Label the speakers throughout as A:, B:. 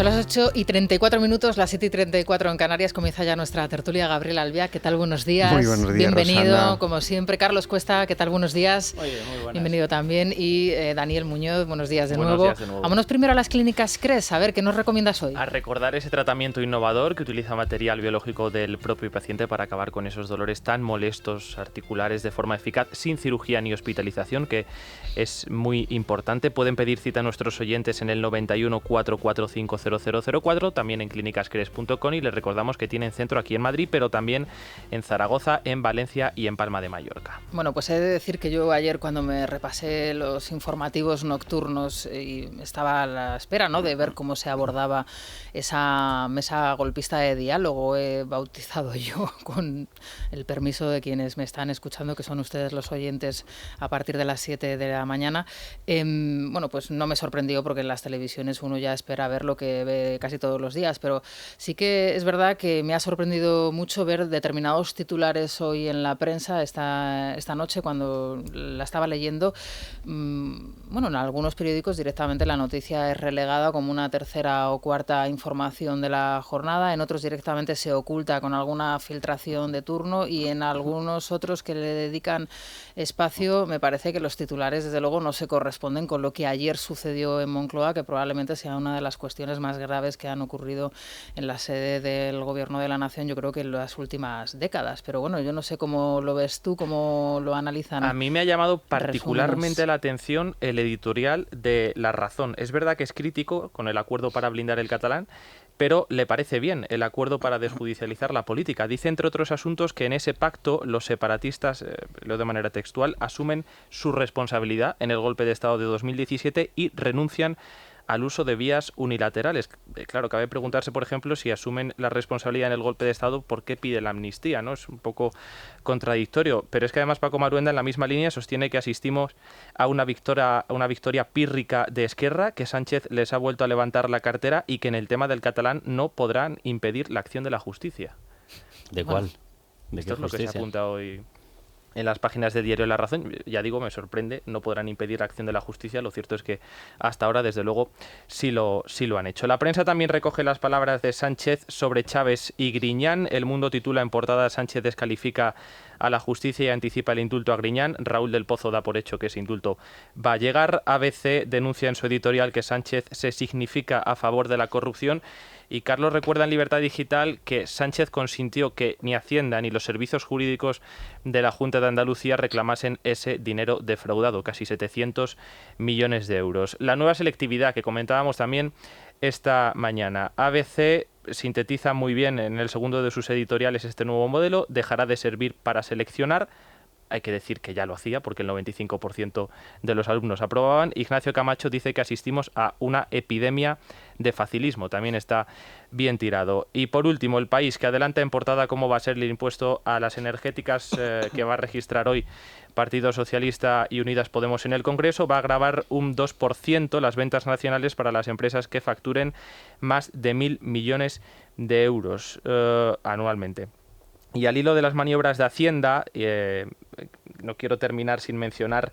A: Son las 8:34, las 7:34 en Canarias. Comienza ya nuestra tertulia. Gabriel Albiac, ¿qué tal? Buenos días.
B: Muy buenos días,
A: bienvenido,
B: Rosana.
A: como siempre. Carlos Cuesta, ¿qué tal? Buenos días.
C: Oye, muy buenas.
A: Bienvenido también. Y Daniel Muñoz, buenos días de
C: Buenos
A: nuevo.
C: días de nuevo.
A: Vámonos primero a las clínicas CRES. A ver, ¿qué nos recomiendas hoy?
C: A recordar ese tratamiento innovador que utiliza material biológico del propio paciente para acabar con esos dolores tan molestos articulares de forma eficaz, sin cirugía ni hospitalización, que es muy importante. Pueden pedir cita a nuestros oyentes en el 91 445 0004, también en clínicascres.com, y les recordamos que tienen centro aquí en Madrid, pero también en Zaragoza, en Valencia y en Palma de Mallorca.
A: Bueno, pues he de decir que yo ayer, cuando me repasé los informativos nocturnos y estaba a la espera, ¿no?, de ver cómo se abordaba esa mesa golpista de diálogo, he bautizado yo, con el permiso de quienes me están escuchando, que son ustedes los oyentes, a partir de las 7 de la mañana. Bueno, pues no me sorprendió, porque en las televisiones uno ya espera ver lo que ve casi todos los días, pero sí que es verdad que me ha sorprendido mucho ver determinados titulares hoy en la prensa esta noche, cuando la estaba leyendo. Bueno, en algunos periódicos directamente la noticia es relegada como una tercera o cuarta información de la jornada, en otros directamente se oculta con alguna filtración de turno, y en algunos otros que le dedican espacio me parece que los titulares desde luego no se corresponden con lo que ayer sucedió en Moncloa, que probablemente sea una de las cuestiones más graves que han ocurrido en la sede del Gobierno de la Nación, yo creo que en las últimas décadas. Pero bueno, yo no sé cómo lo ves tú, cómo lo analizan.
C: A mí me ha llamado particularmente la atención el editorial de La Razón. Es verdad que es crítico con el acuerdo para blindar el catalán, pero le parece bien el acuerdo para desjudicializar la política. Dice, entre otros asuntos, que en ese pacto los separatistas, leo de manera textual, asumen su responsabilidad en el golpe de Estado de 2017 y renuncian al uso de vías unilaterales. Claro, cabe preguntarse, por ejemplo, si asumen la responsabilidad en el golpe de Estado, ¿por qué pide la amnistía?, ¿no? Es un poco contradictorio. Pero es que además Paco Maruenda, en la misma línea, sostiene que asistimos a una victoria pírrica de Esquerra, que Sánchez les ha vuelto a levantar la cartera y que en el tema del catalán no podrán impedir la acción de la justicia.
D: ¿De cuál?
C: Bueno,
D: ¿De
C: esto
D: qué
C: es lo que se
D: justicia?
C: apunta hoy en las páginas de Diario La Razón. Ya digo, me sorprende, no podrán impedir la acción de la justicia. Lo cierto es que hasta ahora, desde luego, sí lo han hecho. La prensa también recoge las palabras de Sánchez sobre Chaves y Griñán. El Mundo titula en portada: Sánchez descalifica a la justicia y anticipa el indulto a Griñán. Raúl del Pozo da por hecho que ese indulto va a llegar. ABC denuncia en su editorial que Sánchez se significa a favor de la corrupción. Y Carlos recuerda en Libertad Digital que Sánchez consintió que ni Hacienda ni los servicios jurídicos de la Junta de Andalucía reclamasen ese dinero defraudado, casi 700 millones de euros. La nueva selectividad que comentábamos también esta mañana. ABC sintetiza muy bien en el segundo de sus editoriales este nuevo modelo: dejará de servir para seleccionar. Hay que decir que ya lo hacía, porque el 95% de los alumnos aprobaban. Ignacio Camacho dice que asistimos a una epidemia de facilismo. También está bien tirado. Y por último, El País, que adelanta en portada cómo va a ser el impuesto a las energéticas que va a registrar hoy Partido Socialista y Unidas Podemos en el Congreso. Va a gravar un 2% las ventas nacionales para las empresas que facturen más de 1.000 millones de euros anualmente. Y al hilo de las maniobras de Hacienda, no quiero terminar sin mencionar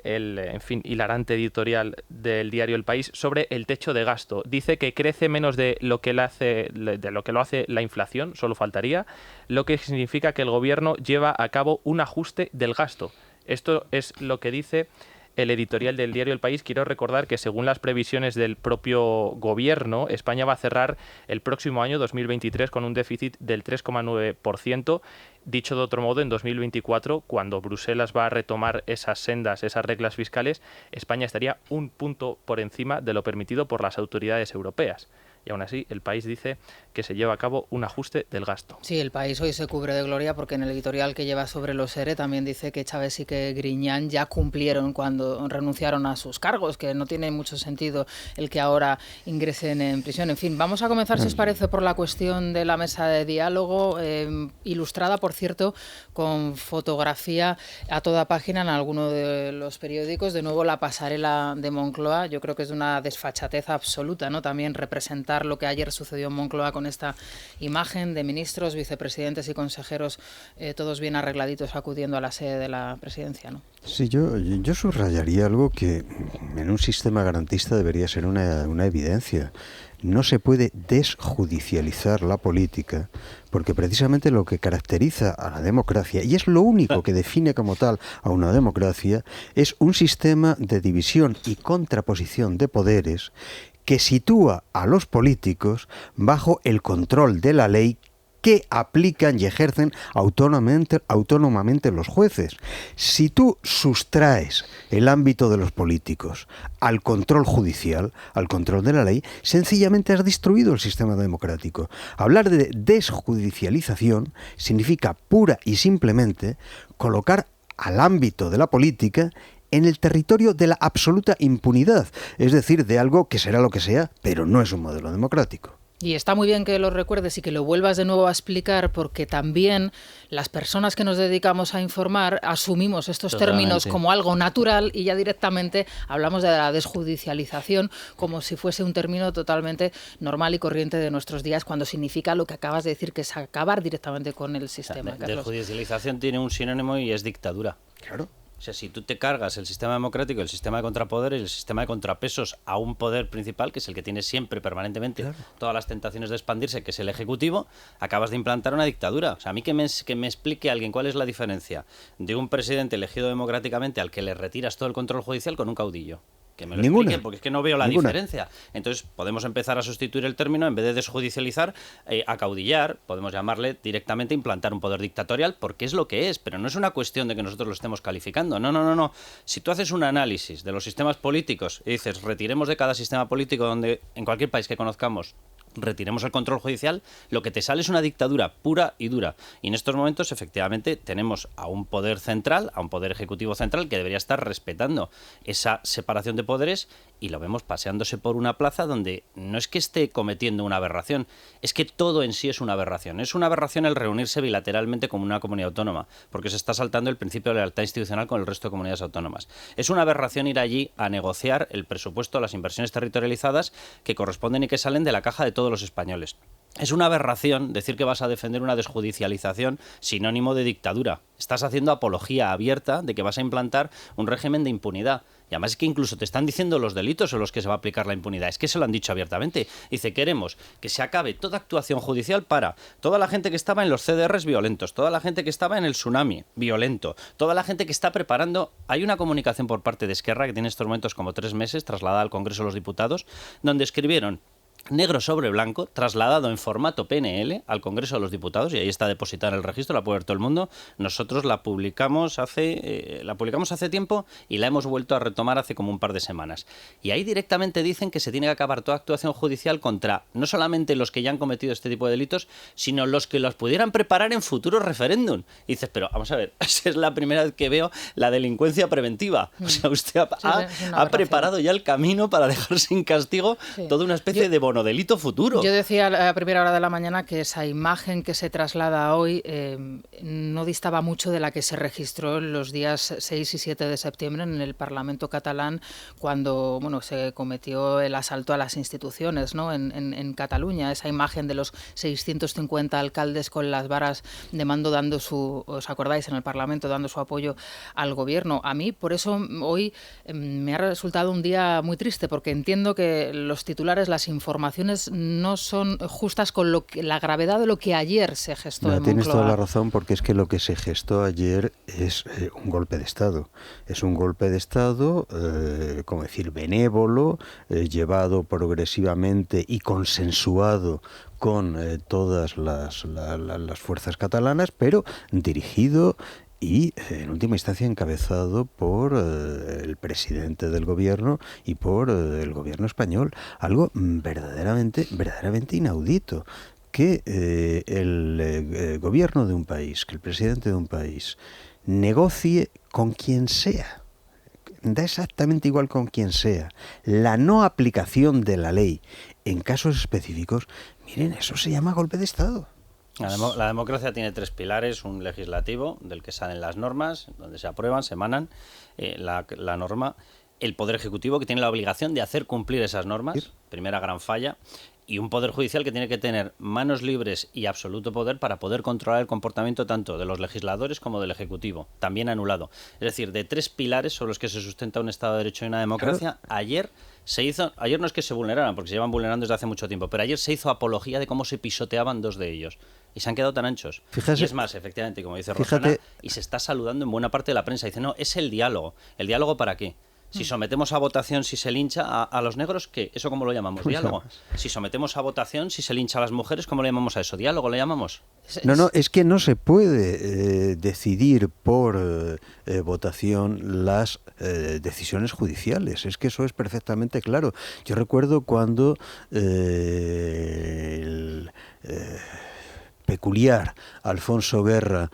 C: el, en fin, hilarante editorial del diario El País sobre el techo de gasto. Dice que crece menos de lo que lo hace la inflación, solo faltaría, lo que significa que el gobierno lleva a cabo un ajuste del gasto. Esto es lo que dice el editorial del diario El País. Quiero recordar que, según las previsiones del propio gobierno, España va a cerrar el próximo año 2023 con un déficit del 3,9%. Dicho de otro modo, en 2024, cuando Bruselas va a retomar esas sendas, esas reglas fiscales, España estaría un punto por encima de lo permitido por las autoridades europeas. Y aún así, El País dice que se lleva a cabo un ajuste del gasto.
A: Sí, El País hoy se cubre de gloria, porque en el editorial que lleva sobre los ERE también dice que Chaves y que Griñán ya cumplieron cuando renunciaron a sus cargos, que no tiene mucho sentido el que ahora ingresen en prisión. En fin, vamos a comenzar, si os parece, por la cuestión de la mesa de diálogo, ilustrada, por cierto, con fotografía a toda página en alguno de los periódicos. De nuevo, la pasarela de Moncloa. Yo creo que es de una desfachatez absoluta, ¿no?, también representar rematar lo que ayer sucedió en Moncloa con esta imagen de ministros, vicepresidentes y consejeros, todos bien arregladitos acudiendo a la sede de la presidencia, ¿no?
B: Sí, yo subrayaría algo que en un sistema garantista debería ser una evidencia. No se puede desjudicializar la política, porque precisamente lo que caracteriza a la democracia, y es lo único que define como tal a una democracia, es un sistema de división y contraposición de poderes que sitúa a los políticos bajo el control de la ley que aplican y ejercen autónomamente los jueces. Si tú sustraes el ámbito de los políticos al control judicial, al control de la ley, sencillamente has destruido el sistema democrático. Hablar de desjudicialización significa pura y simplemente colocar al ámbito de la política en el territorio de la absoluta impunidad, es decir, de algo que será lo que sea, pero no es un modelo democrático.
A: Y está muy bien que lo recuerdes y que lo vuelvas de nuevo a explicar, porque también las personas que nos dedicamos a informar asumimos estos términos como algo natural y ya directamente hablamos de la desjudicialización como si fuese un término totalmente normal y corriente de nuestros días, cuando significa lo que acabas de decir, que es acabar directamente con el sistema.
D: Desjudicialización tiene un sinónimo y es dictadura.
B: Claro.
D: O sea, si tú te cargas el sistema democrático, el sistema de contrapoderes y el sistema de contrapesos a un poder principal, que es el que tiene siempre, permanentemente, todas las tentaciones de expandirse, que es el Ejecutivo, acabas de implantar una dictadura. O sea, a mí que me explique alguien cuál es la diferencia de un presidente elegido democráticamente al que le retiras todo el control judicial con un caudillo. Que me lo explique, porque es que no veo la diferencia. Entonces podemos empezar a sustituir el término, en vez de desjudicializar, acaudillar, podemos llamarle directamente implantar un poder dictatorial, porque es lo que es, pero no es una cuestión de que nosotros lo estemos calificando. No. Si tú haces un análisis de los sistemas políticos y dices, retiremos de cada sistema político donde, en cualquier país que conozcamos, retiremos el control judicial, lo que te sale es una dictadura pura y dura. Y en estos momentos, efectivamente, tenemos a un poder central, a un poder ejecutivo central que debería estar respetando esa separación de poderes, y lo vemos paseándose por una plaza donde no es que esté cometiendo una aberración, es que todo en sí es una aberración. Es una aberración el reunirse bilateralmente como una comunidad autónoma, porque se está saltando el principio de lealtad institucional con el resto de comunidades autónomas. Es una aberración ir allí a negociar el presupuesto, las inversiones territorializadas que corresponden y que salen de la caja de todos los españoles. Es una aberración decir que vas a defender una desjudicialización, sinónimo de dictadura. Estás haciendo apología abierta de que vas a implantar un régimen de impunidad. Y además es que incluso te están diciendo los delitos en los que se va a aplicar la impunidad. Es que se lo han dicho abiertamente. Dice, queremos que se acabe toda actuación judicial para toda la gente que estaba en los CDRs violentos, toda la gente que estaba en el tsunami violento, toda la gente que está preparando... Hay una comunicación por parte de Esquerra que tiene estos momentos como 3 meses, trasladada al Congreso de los Diputados, donde escribieron negro sobre blanco, trasladado en formato PNL al Congreso de los Diputados, y ahí está depositada en el registro, la puede ver todo el mundo. Nosotros la publicamos hace tiempo y la hemos vuelto a retomar hace como un par de semanas. Y ahí directamente dicen que se tiene que acabar toda actuación judicial contra no solamente los que ya han cometido este tipo de delitos, sino los que los pudieran preparar en futuros referéndum. Y dices, pero vamos a ver, esa es la primera vez que veo la delincuencia preventiva. O sea, usted ha preparado ya el camino para dejar sin castigo toda una especie de bonodelito futuro.
A: Yo decía a la primera hora de la mañana que esa imagen que se traslada hoy no distaba mucho de la que se registró en los días 6 y 7 de septiembre en el Parlamento catalán, cuando se cometió el asalto a las instituciones, ¿no? en Cataluña. Esa imagen de los 650 alcaldes con las varas de mando dando ¿os acordáis? En el Parlamento dando su apoyo al gobierno. A mí, por eso, hoy me ha resultado un día muy triste, porque entiendo que los titulares, las informaciones no son justas con la gravedad de lo que ayer se gestó en Moncloa.
B: Tienes toda la razón, porque es que lo que se gestó ayer es un golpe de Estado. Es un golpe de Estado, como decir, benévolo, llevado progresivamente y consensuado con todas las fuerzas catalanas, pero dirigido y en última instancia encabezado por el presidente del gobierno y por el gobierno español. Algo verdaderamente inaudito, que el gobierno de un país, que el presidente de un país negocie con quien sea. Da exactamente igual con quien sea. La no aplicación de la ley en casos específicos, miren, eso se llama golpe de Estado.
D: La democracia tiene 3 pilares: un legislativo, del que salen las normas, donde se aprueban, se emanan la norma, el Poder Ejecutivo, que tiene la obligación de hacer cumplir esas normas, primera gran falla, y un Poder Judicial que tiene que tener manos libres y absoluto poder para poder controlar el comportamiento tanto de los legisladores como del Ejecutivo, también anulado. Es decir, de 3 pilares sobre los que se sustenta un Estado de Derecho y una democracia, ayer no es que se vulneraran, porque se llevan vulnerando desde hace mucho tiempo, pero ayer se hizo apología de cómo se pisoteaban 2 de ellos. Y se han quedado tan anchos. Y es más, efectivamente, como dice Rosana, y se está saludando en buena parte de la prensa. Dice, no, es el diálogo. ¿El diálogo para qué? Si sometemos a votación si se lincha a los negros, ¿qué? ¿Eso cómo lo llamamos? Diálogo. Si sometemos a votación si se lincha a las mujeres, ¿cómo le llamamos a eso? ¿Diálogo le llamamos?
B: No, es que no se puede decidir por votación las decisiones judiciales. Es que eso es perfectamente claro. Yo recuerdo cuando peculiar Alfonso Guerra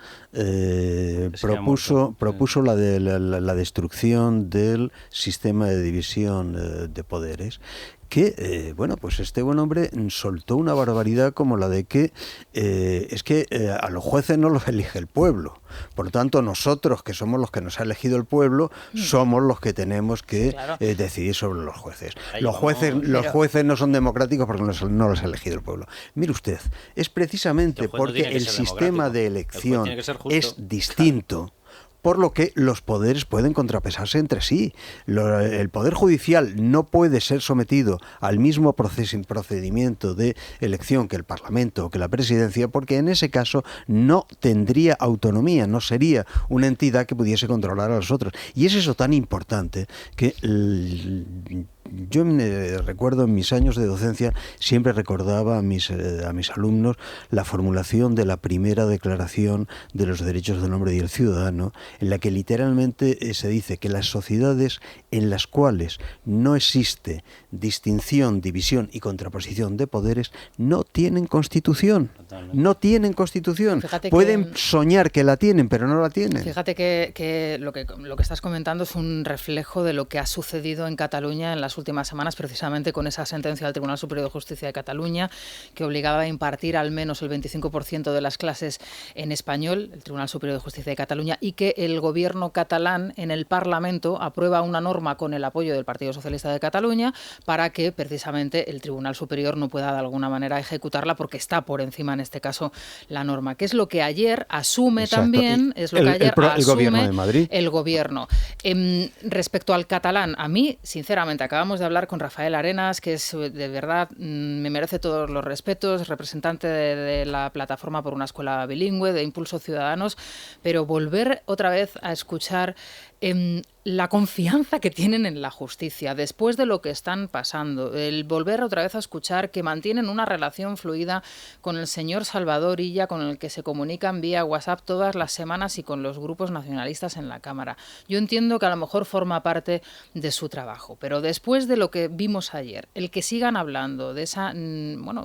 B: propuso la destrucción del sistema de división de poderes, que, pues este buen hombre soltó una barbaridad como la de que a los jueces no los elige el pueblo. Por lo tanto, nosotros, que somos los que nos ha elegido el pueblo, somos los que tenemos que decidir sobre los jueces. Los jueces no son democráticos porque no los ha elegido el pueblo. Mire usted, es precisamente porque el sistema de elección es distinto, por lo que los poderes pueden contrapesarse entre sí. El Poder Judicial no puede ser sometido al mismo procedimiento de elección que el Parlamento o que la Presidencia, porque en ese caso no tendría autonomía, no sería una entidad que pudiese controlar a los otros. Y es eso tan importante que yo recuerdo en mis años de docencia, siempre recordaba a mis alumnos la formulación de la primera Declaración de los Derechos del Hombre y el Ciudadano, en la que literalmente se dice que las sociedades en las cuales no existe distinción, división y contraposición de poderes no tienen constitución. Totalmente. No tienen constitución. Pueden soñar que la tienen, pero no la tienen.
A: Fíjate que lo que estás comentando es un reflejo de lo que ha sucedido en Cataluña en las últimas semanas, precisamente con esa sentencia del Tribunal Superior de Justicia de Cataluña que obligaba a impartir al menos el 25% de las clases en español, el Tribunal Superior de Justicia de Cataluña, y que el gobierno catalán en el Parlamento aprueba una norma con el apoyo del Partido Socialista de Cataluña para que precisamente el Tribunal Superior no pueda de alguna manera ejecutarla porque está por encima, en este caso, la norma, que es lo que ayer asume también, es lo que ayer asume el gobierno de Madrid. El gobierno. Respecto al catalán, a mí, sinceramente, acabamos de hablar con Rafael Arenas, que es de verdad, me merece todos los respetos, representante de la Plataforma por una Escuela Bilingüe, de Impulso Ciudadanos, pero volver otra vez a escuchar la confianza que tienen en la justicia después de lo que están pasando, el volver otra vez a escuchar que mantienen una relación fluida con el señor Salvador Illa, con el que se comunican vía WhatsApp todas las semanas y con los grupos nacionalistas en la Cámara. Yo entiendo que a lo mejor forma parte de su trabajo, pero después de lo que vimos ayer, el que sigan hablando de esa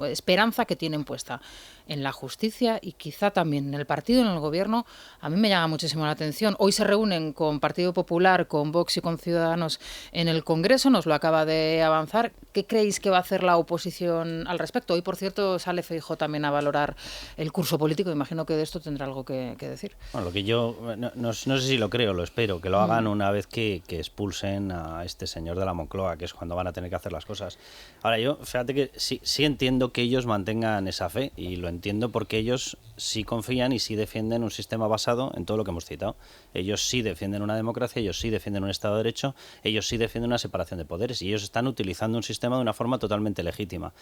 A: esperanza que tienen puesta en la justicia y quizá también en el partido, en el gobierno, a mí me llama muchísimo la atención. Hoy se reúnen con Partido Popular, con Vox y con Ciudadanos en el Congreso, nos lo acaba de avanzar. ¿Qué creéis que va a hacer la oposición al respecto? Hoy, por cierto, sale Feijóo también a valorar el curso político. Imagino que de esto tendrá algo que decir.
D: Bueno, lo que yo no sé si lo creo, lo espero, que lo hagan una vez que expulsen a este señor de la Moncloa, que es cuando van a tener que hacer las cosas. Ahora, yo, fíjate que sí entiendo que ellos mantengan esa fe, y lo entiendo porque ellos sí confían y sí defienden un sistema basado en todo lo que hemos citado. Ellos sí defienden una democracia, ellos sí defienden un Estado de Derecho, ellos sí defienden una separación de poderes y ellos están utilizando un sistema de una forma totalmente legítima.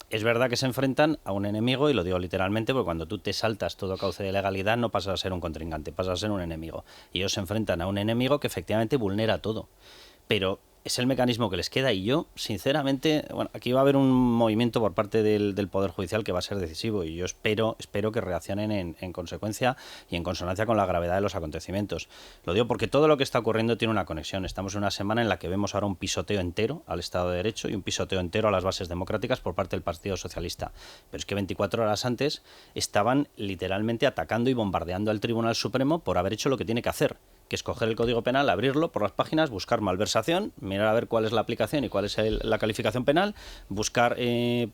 D: Es verdad que se enfrentan a un enemigo, y lo digo literalmente, porque cuando tú te saltas todo cauce de legalidad no pasas a ser un contrincante, pasas a ser un enemigo. Y ellos se enfrentan a un enemigo que efectivamente vulnera todo. Pero es el mecanismo que les queda, y yo, sinceramente, aquí va a haber un movimiento por parte del Poder Judicial que va a ser decisivo, y yo espero que reaccionen en consecuencia y en consonancia con la gravedad de los acontecimientos. Lo digo porque todo lo que está ocurriendo tiene una conexión. Estamos en una semana en la que vemos ahora un pisoteo entero al Estado de Derecho y un pisoteo entero a las bases democráticas por parte del Partido Socialista. Pero es que 24 horas antes estaban literalmente atacando y bombardeando al Tribunal Supremo por haber hecho lo que tiene que hacer, que es coger el Código Penal, abrirlo por las páginas, buscar malversación, mirar a ver cuál es la aplicación y cuál es la calificación penal, buscar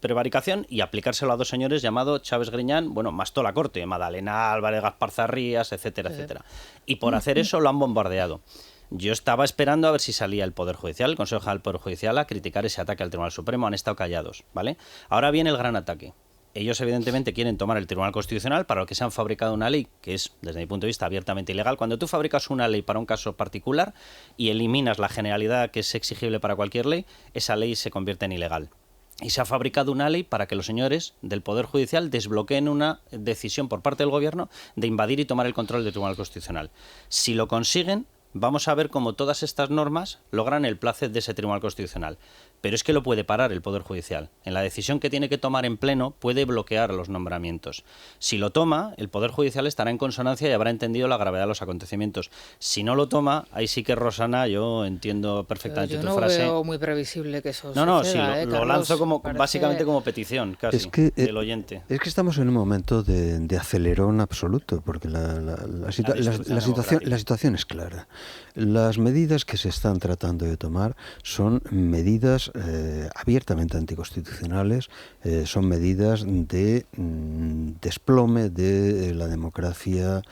D: prevaricación y aplicárselo a 2 señores llamados Chávez Griñán, más toda la corte, Madalena Álvarez, Gaspar Zarrías, etcétera, etcétera. Y por hacer eso lo han bombardeado. Yo estaba esperando a ver si salía el Poder Judicial, el Consejo General del Poder Judicial, a criticar ese ataque al Tribunal Supremo. Han estado callados, ¿vale? Ahora viene el gran ataque. Ellos evidentemente quieren tomar el Tribunal Constitucional para lo que se han fabricado una ley que es, desde mi punto de vista, abiertamente ilegal. Cuando tú fabricas una ley para un caso particular y eliminas la generalidad que es exigible para cualquier ley, esa ley se convierte en ilegal. Y se ha fabricado una ley para que los señores del Poder Judicial desbloqueen una decisión por parte del Gobierno de invadir y tomar el control del Tribunal Constitucional. Si lo consiguen, vamos a ver cómo todas estas normas logran el placet de ese Tribunal Constitucional. Pero es que lo puede parar el Poder Judicial. En la decisión que tiene que tomar en pleno puede bloquear los nombramientos. Si lo toma, el Poder Judicial estará en consonancia y habrá entendido la gravedad de los acontecimientos. Si no lo toma, ahí sí que, Rosana, yo entiendo perfectamente tu frase.
A: Yo no veo muy previsible que eso
D: No,
A: suceda,
D: sí, lo lanzo como
A: parece...
D: básicamente como petición, casi,
B: Es que,
D: del oyente.
B: Es que estamos en un momento de acelerón absoluto, porque la situación es clara. Las medidas que se están tratando de tomar son medidas abiertamente anticonstitucionales, son medidas de desplome de la democracia,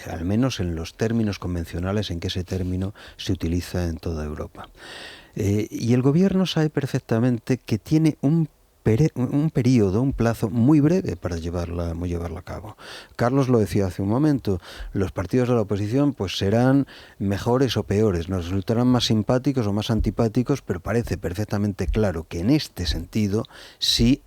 B: al menos en los términos convencionales en que ese término se utiliza en toda Europa. Y el gobierno sabe perfectamente que tiene un periodo, un plazo muy breve para llevarla a cabo. Carlos lo decía hace un momento, los partidos de la oposición pues serán mejores o peores, nos resultarán más simpáticos o más antipáticos, pero parece perfectamente claro que en este sentido sí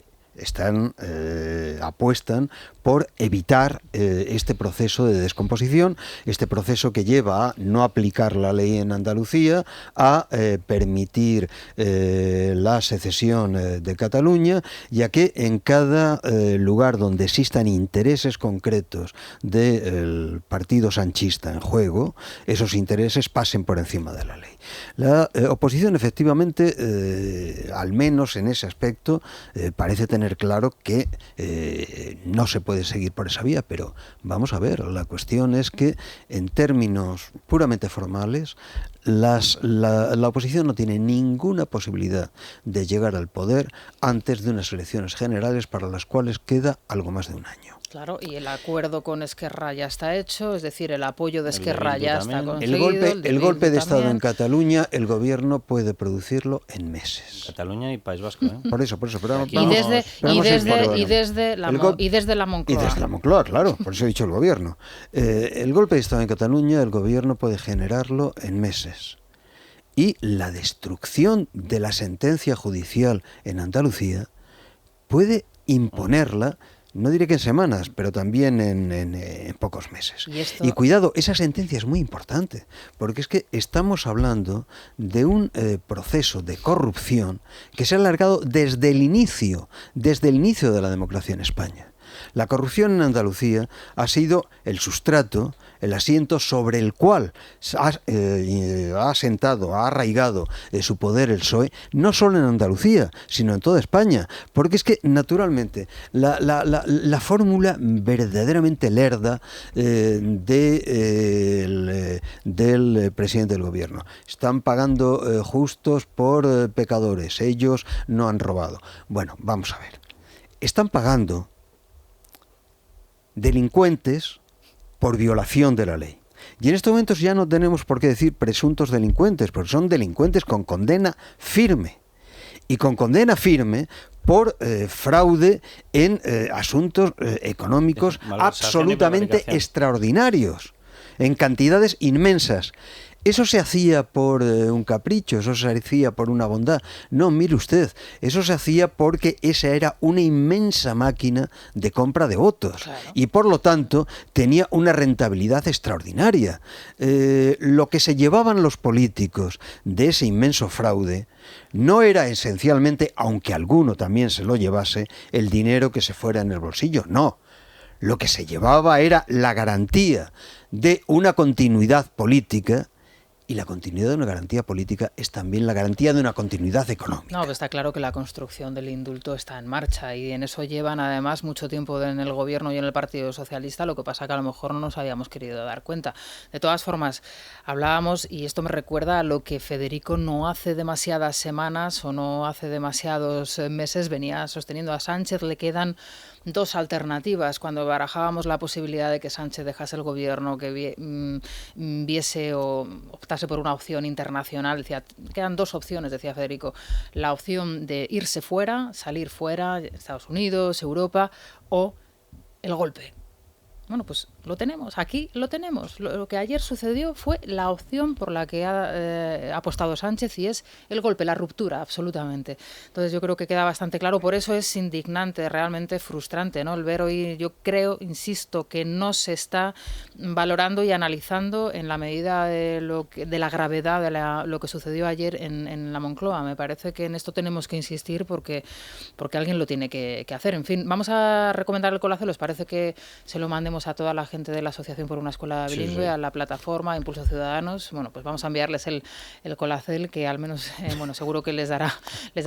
B: apuestan por evitar este proceso de descomposición, este proceso que lleva a no aplicar la ley en Andalucía, a permitir la secesión de Cataluña, ya que en cada lugar donde existan intereses concretos del partido sanchista en juego, esos intereses pasen por encima de la ley. La oposición efectivamente, al menos en ese aspecto, parece tener claro que no se puede seguir por esa vía, pero vamos a ver, la cuestión es que en términos puramente formales la oposición no tiene ninguna posibilidad de llegar al poder antes de unas elecciones generales para las cuales queda algo más de un año.
A: Claro, y el acuerdo con Esquerra ya está hecho, es decir, el apoyo de Esquerra ya está conseguido.
B: El golpe de Estado en Cataluña, el gobierno puede producirlo en meses.
D: Cataluña y País Vasco, ¿eh?
B: Por eso. Pero
A: y desde la Moncloa.
B: Y desde la Moncloa, claro, por eso he dicho el gobierno. El golpe de Estado en Cataluña, el gobierno puede generarlo en meses. Y la destrucción de la sentencia judicial en Andalucía puede imponerla, no diré que en semanas, pero también en pocos meses. Y cuidado, esa sentencia es muy importante, porque es que estamos hablando de un proceso de corrupción que se ha alargado desde el inicio de la democracia en España. La corrupción en Andalucía ha sido el sustrato, el asiento sobre el cual ha asentado, ha arraigado su poder el PSOE, no solo en Andalucía, sino en toda España. Porque es que, naturalmente, la fórmula verdaderamente lerda del presidente del gobierno. Están pagando justos por pecadores, ellos no han robado. Bueno, vamos a ver. Están pagando delincuentes por violación de la ley. Y en estos momentos ya no tenemos por qué decir presuntos delincuentes, porque son delincuentes con condena firme. Y con condena firme por fraude en asuntos económicos absolutamente extraordinarios, en cantidades inmensas. ¿Eso se hacía por un capricho? ¿Eso se hacía por una bondad? No, mire usted, eso se hacía porque esa era una inmensa máquina de compra de votos. Claro. Y por lo tanto tenía una rentabilidad extraordinaria. Lo que se llevaban los políticos de ese inmenso fraude no era esencialmente, aunque alguno también se lo llevase, el dinero que se fuera en el bolsillo, no. Lo que se llevaba era la garantía de una continuidad política. Y la continuidad de una garantía política es también la garantía de una continuidad económica.
A: No, pero está claro que la construcción del indulto está en marcha y en eso llevan además mucho tiempo en el gobierno y en el Partido Socialista, lo que pasa que a lo mejor no nos habíamos querido dar cuenta. De todas formas, hablábamos, y esto me recuerda a lo que Federico no hace demasiadas semanas o no hace demasiados meses venía sosteniendo a Sánchez. Le quedan dos alternativas cuando barajábamos la posibilidad de que Sánchez dejase el gobierno, que viese o optase apostarse por una opción internacional. Decía, quedan dos opciones, decía Federico. La opción de irse fuera, salir fuera, Estados Unidos, Europa, o el golpe. Bueno, pues lo tenemos, aquí lo tenemos. Lo que ayer sucedió fue la opción por la que ha apostado Sánchez, y es el golpe, la ruptura, absolutamente. Entonces yo creo que queda bastante claro, por eso es indignante, realmente frustrante, ¿no? El ver hoy, yo creo, insisto, que no se está valorando y analizando en la medida de la gravedad de lo que sucedió ayer en la Moncloa. Me parece que en esto tenemos que insistir porque alguien lo tiene que hacer. En fin, vamos a recomendar el Colacel. ¿Os parece que se lo mandemos a toda la gente de la Asociación por una Escuela Bilingüe, sí, a la plataforma Impulso Ciudadanos? Bueno, pues vamos a enviarles el Colacel, que al menos, seguro que les dará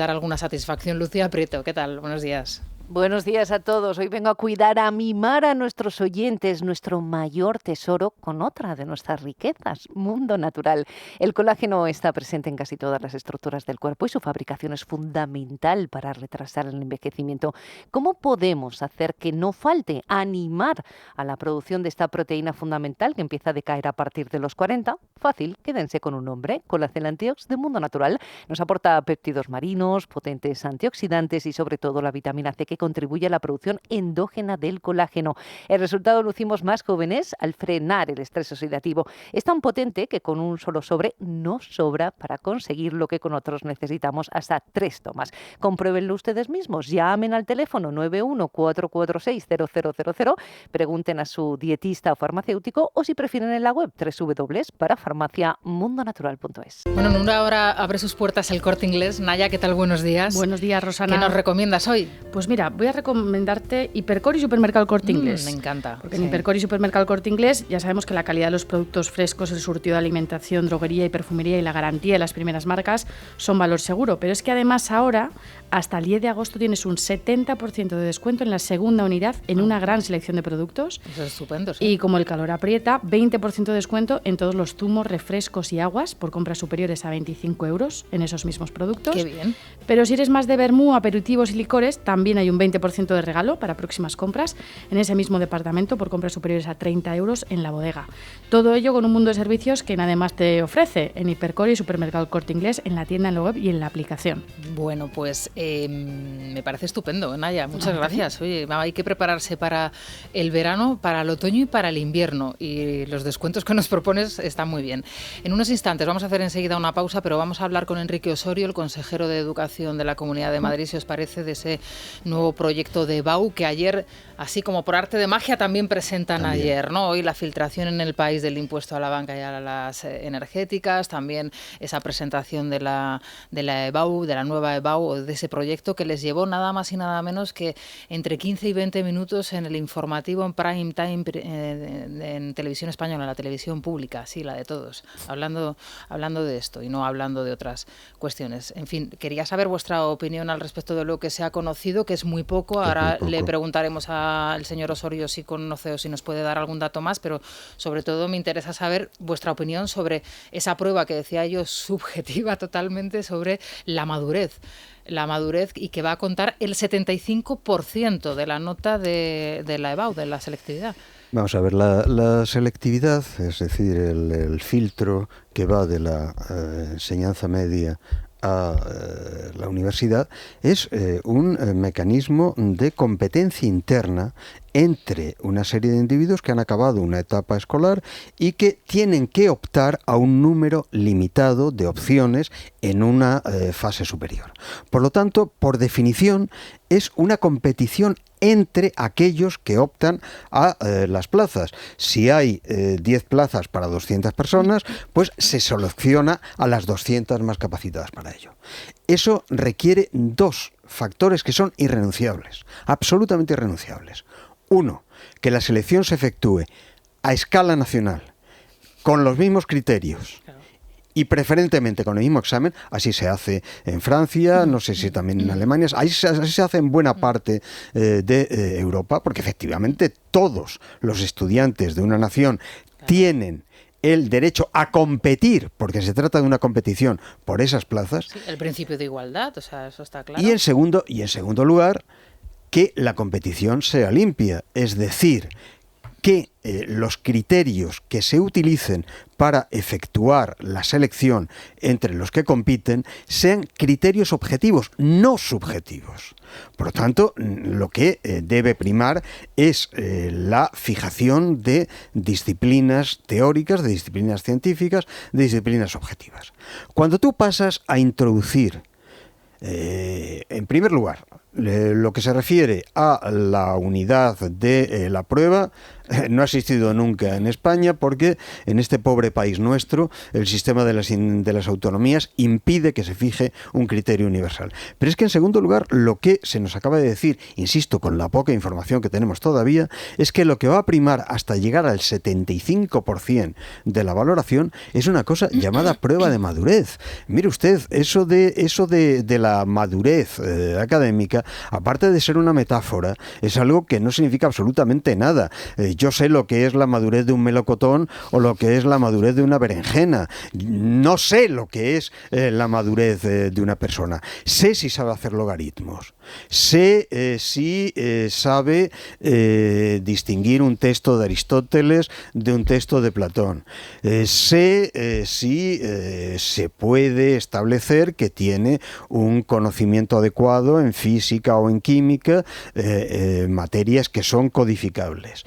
A: alguna satisfacción. Lucía Prieto, ¿qué tal? Buenos días.
E: Buenos días a todos. Hoy vengo a cuidar, a mimar a nuestros oyentes, nuestro mayor tesoro, con otra de nuestras riquezas, mundo natural. El colágeno está presente en casi todas las estructuras del cuerpo y su fabricación es fundamental para retrasar el envejecimiento. ¿Cómo podemos hacer que no falte? Animar a la producción de esta proteína fundamental que empieza a decaer a partir de los 40. Fácil, quédense con un nombre: Colacel Antiox de Mundo Natural. Nos aporta péptidos marinos, potentes antioxidantes y sobre todo la vitamina C, que contribuye a la producción endógena del colágeno. El resultado: lucimos más jóvenes al frenar el estrés oxidativo. Es tan potente que con un solo sobre nos sobra para conseguir lo que con otros necesitamos hasta 3 tomas. Compruébenlo ustedes mismos. Llamen al teléfono 91-446-0000, pregunten a su dietista o farmacéutico, o si prefieren en la web www.parafarmaciamundonatural.es.
A: Bueno, en una hora abre sus puertas el Corte Inglés. Naya, ¿qué tal? Buenos días.
F: Buenos días, Rosana.
A: ¿Qué nos recomiendas hoy?
F: Pues mira, voy a recomendarte Hipercor y Supermercado Corte Inglés.
A: Me encanta.
F: Porque en Hipercor y Supermercado Corte Inglés ya sabemos que la calidad de los productos frescos, el surtido de alimentación, droguería y perfumería y la garantía de las primeras marcas son valor seguro. Pero es que además ahora, hasta el 10 de agosto, tienes un 70% de descuento en la segunda unidad en una gran selección de productos.
A: Eso es estupendo, sí.
F: Y como el calor aprieta, 20% de descuento en todos los zumos, refrescos y aguas por compras superiores a 25 euros en esos mismos productos.
A: Qué bien.
F: Pero si eres más de vermú, aperitivos y licores, también hay un 20% de regalo para próximas compras en ese mismo departamento por compras superiores a 30 euros en la bodega. Todo ello con un mundo de servicios que además te ofrece en Hipercor y Supermercado Corte Inglés, en la tienda, en la web y en la aplicación.
A: Bueno, pues me parece estupendo, Naya. Muchas gracias. Oye, hay que prepararse para el verano, para el otoño y para el invierno. Y los descuentos que nos propones están muy bien. En unos instantes vamos a hacer enseguida una pausa, pero vamos a hablar con Enrique Osorio, el consejero de Educación de la Comunidad de Madrid, si os parece, de ese nuevo proyecto de EBAU que ayer, así como por arte de magia, también presentan ayer, ¿no? Hoy la filtración en el país del impuesto a la banca y a las energéticas, también esa presentación de la EBAU, de la nueva EBAU, de ese proyecto que les llevó nada más y nada menos que entre 15 y 20 minutos en el informativo en prime time en televisión española, la televisión pública, sí, la de todos, hablando de esto y no hablando de otras cuestiones. En fin, quería saber vuestra opinión al respecto de lo que se ha conocido, que es muy poco. Ahora le preguntaremos al señor Osorio si conoce o si nos puede dar algún dato más, pero sobre todo me interesa saber vuestra opinión sobre esa prueba que decía yo, subjetiva totalmente, sobre la madurez, y que va a contar el 75% de la nota de la EBAU, de la selectividad.
B: Vamos a ver, la selectividad, es decir, el filtro que va de la enseñanza media a la universidad, es un mecanismo de competencia interna entre una serie de individuos que han acabado una etapa escolar y que tienen que optar a un número limitado de opciones en una fase superior. Por lo tanto, por definición, es una competición entre aquellos que optan a las plazas. Si hay 10 plazas para 200 personas, pues se selecciona a las 200 más capacitadas para ello. Eso requiere 2 factores que son irrenunciables, absolutamente irrenunciables. Uno, que la selección se efectúe a escala nacional, con los mismos criterios y preferentemente con el mismo examen. Así se hace en Francia, no sé si también en Alemania, así se hace en buena parte de Europa, porque efectivamente todos los estudiantes de una nación tienen el derecho a competir, porque se trata de una competición por esas plazas.
A: Sí, el principio de igualdad, o sea, eso está claro.
B: Y en segundo lugar, que la competición sea limpia, es decir, que los criterios que se utilicen para efectuar la selección entre los que compiten sean criterios objetivos, no subjetivos. Por lo tanto, lo que debe primar es la fijación de disciplinas teóricas, de disciplinas científicas, de disciplinas objetivas. Cuando tú pasas a introducir, en primer lugar, lo que se refiere a la unidad de la prueba, no ha existido nunca en España, porque en este pobre país nuestro el sistema de las autonomías impide que se fije un criterio universal. Pero es que en segundo lugar, lo que se nos acaba de decir, insisto, con la poca información que tenemos todavía, es que lo que va a primar hasta llegar al 75% de la valoración es una cosa llamada prueba de madurez. Mire usted, eso de la madurez académica, aparte de ser una metáfora, es algo que no significa absolutamente nada. Yo sé lo que es la madurez de un melocotón o lo que es la madurez de una berenjena. No sé lo que es la madurez de una persona. Sé si sabe hacer logaritmos. Sé si sabe distinguir un texto de Aristóteles de un texto de Platón. Sé si se puede establecer que tiene un conocimiento adecuado en física o en química, materias que son codificables.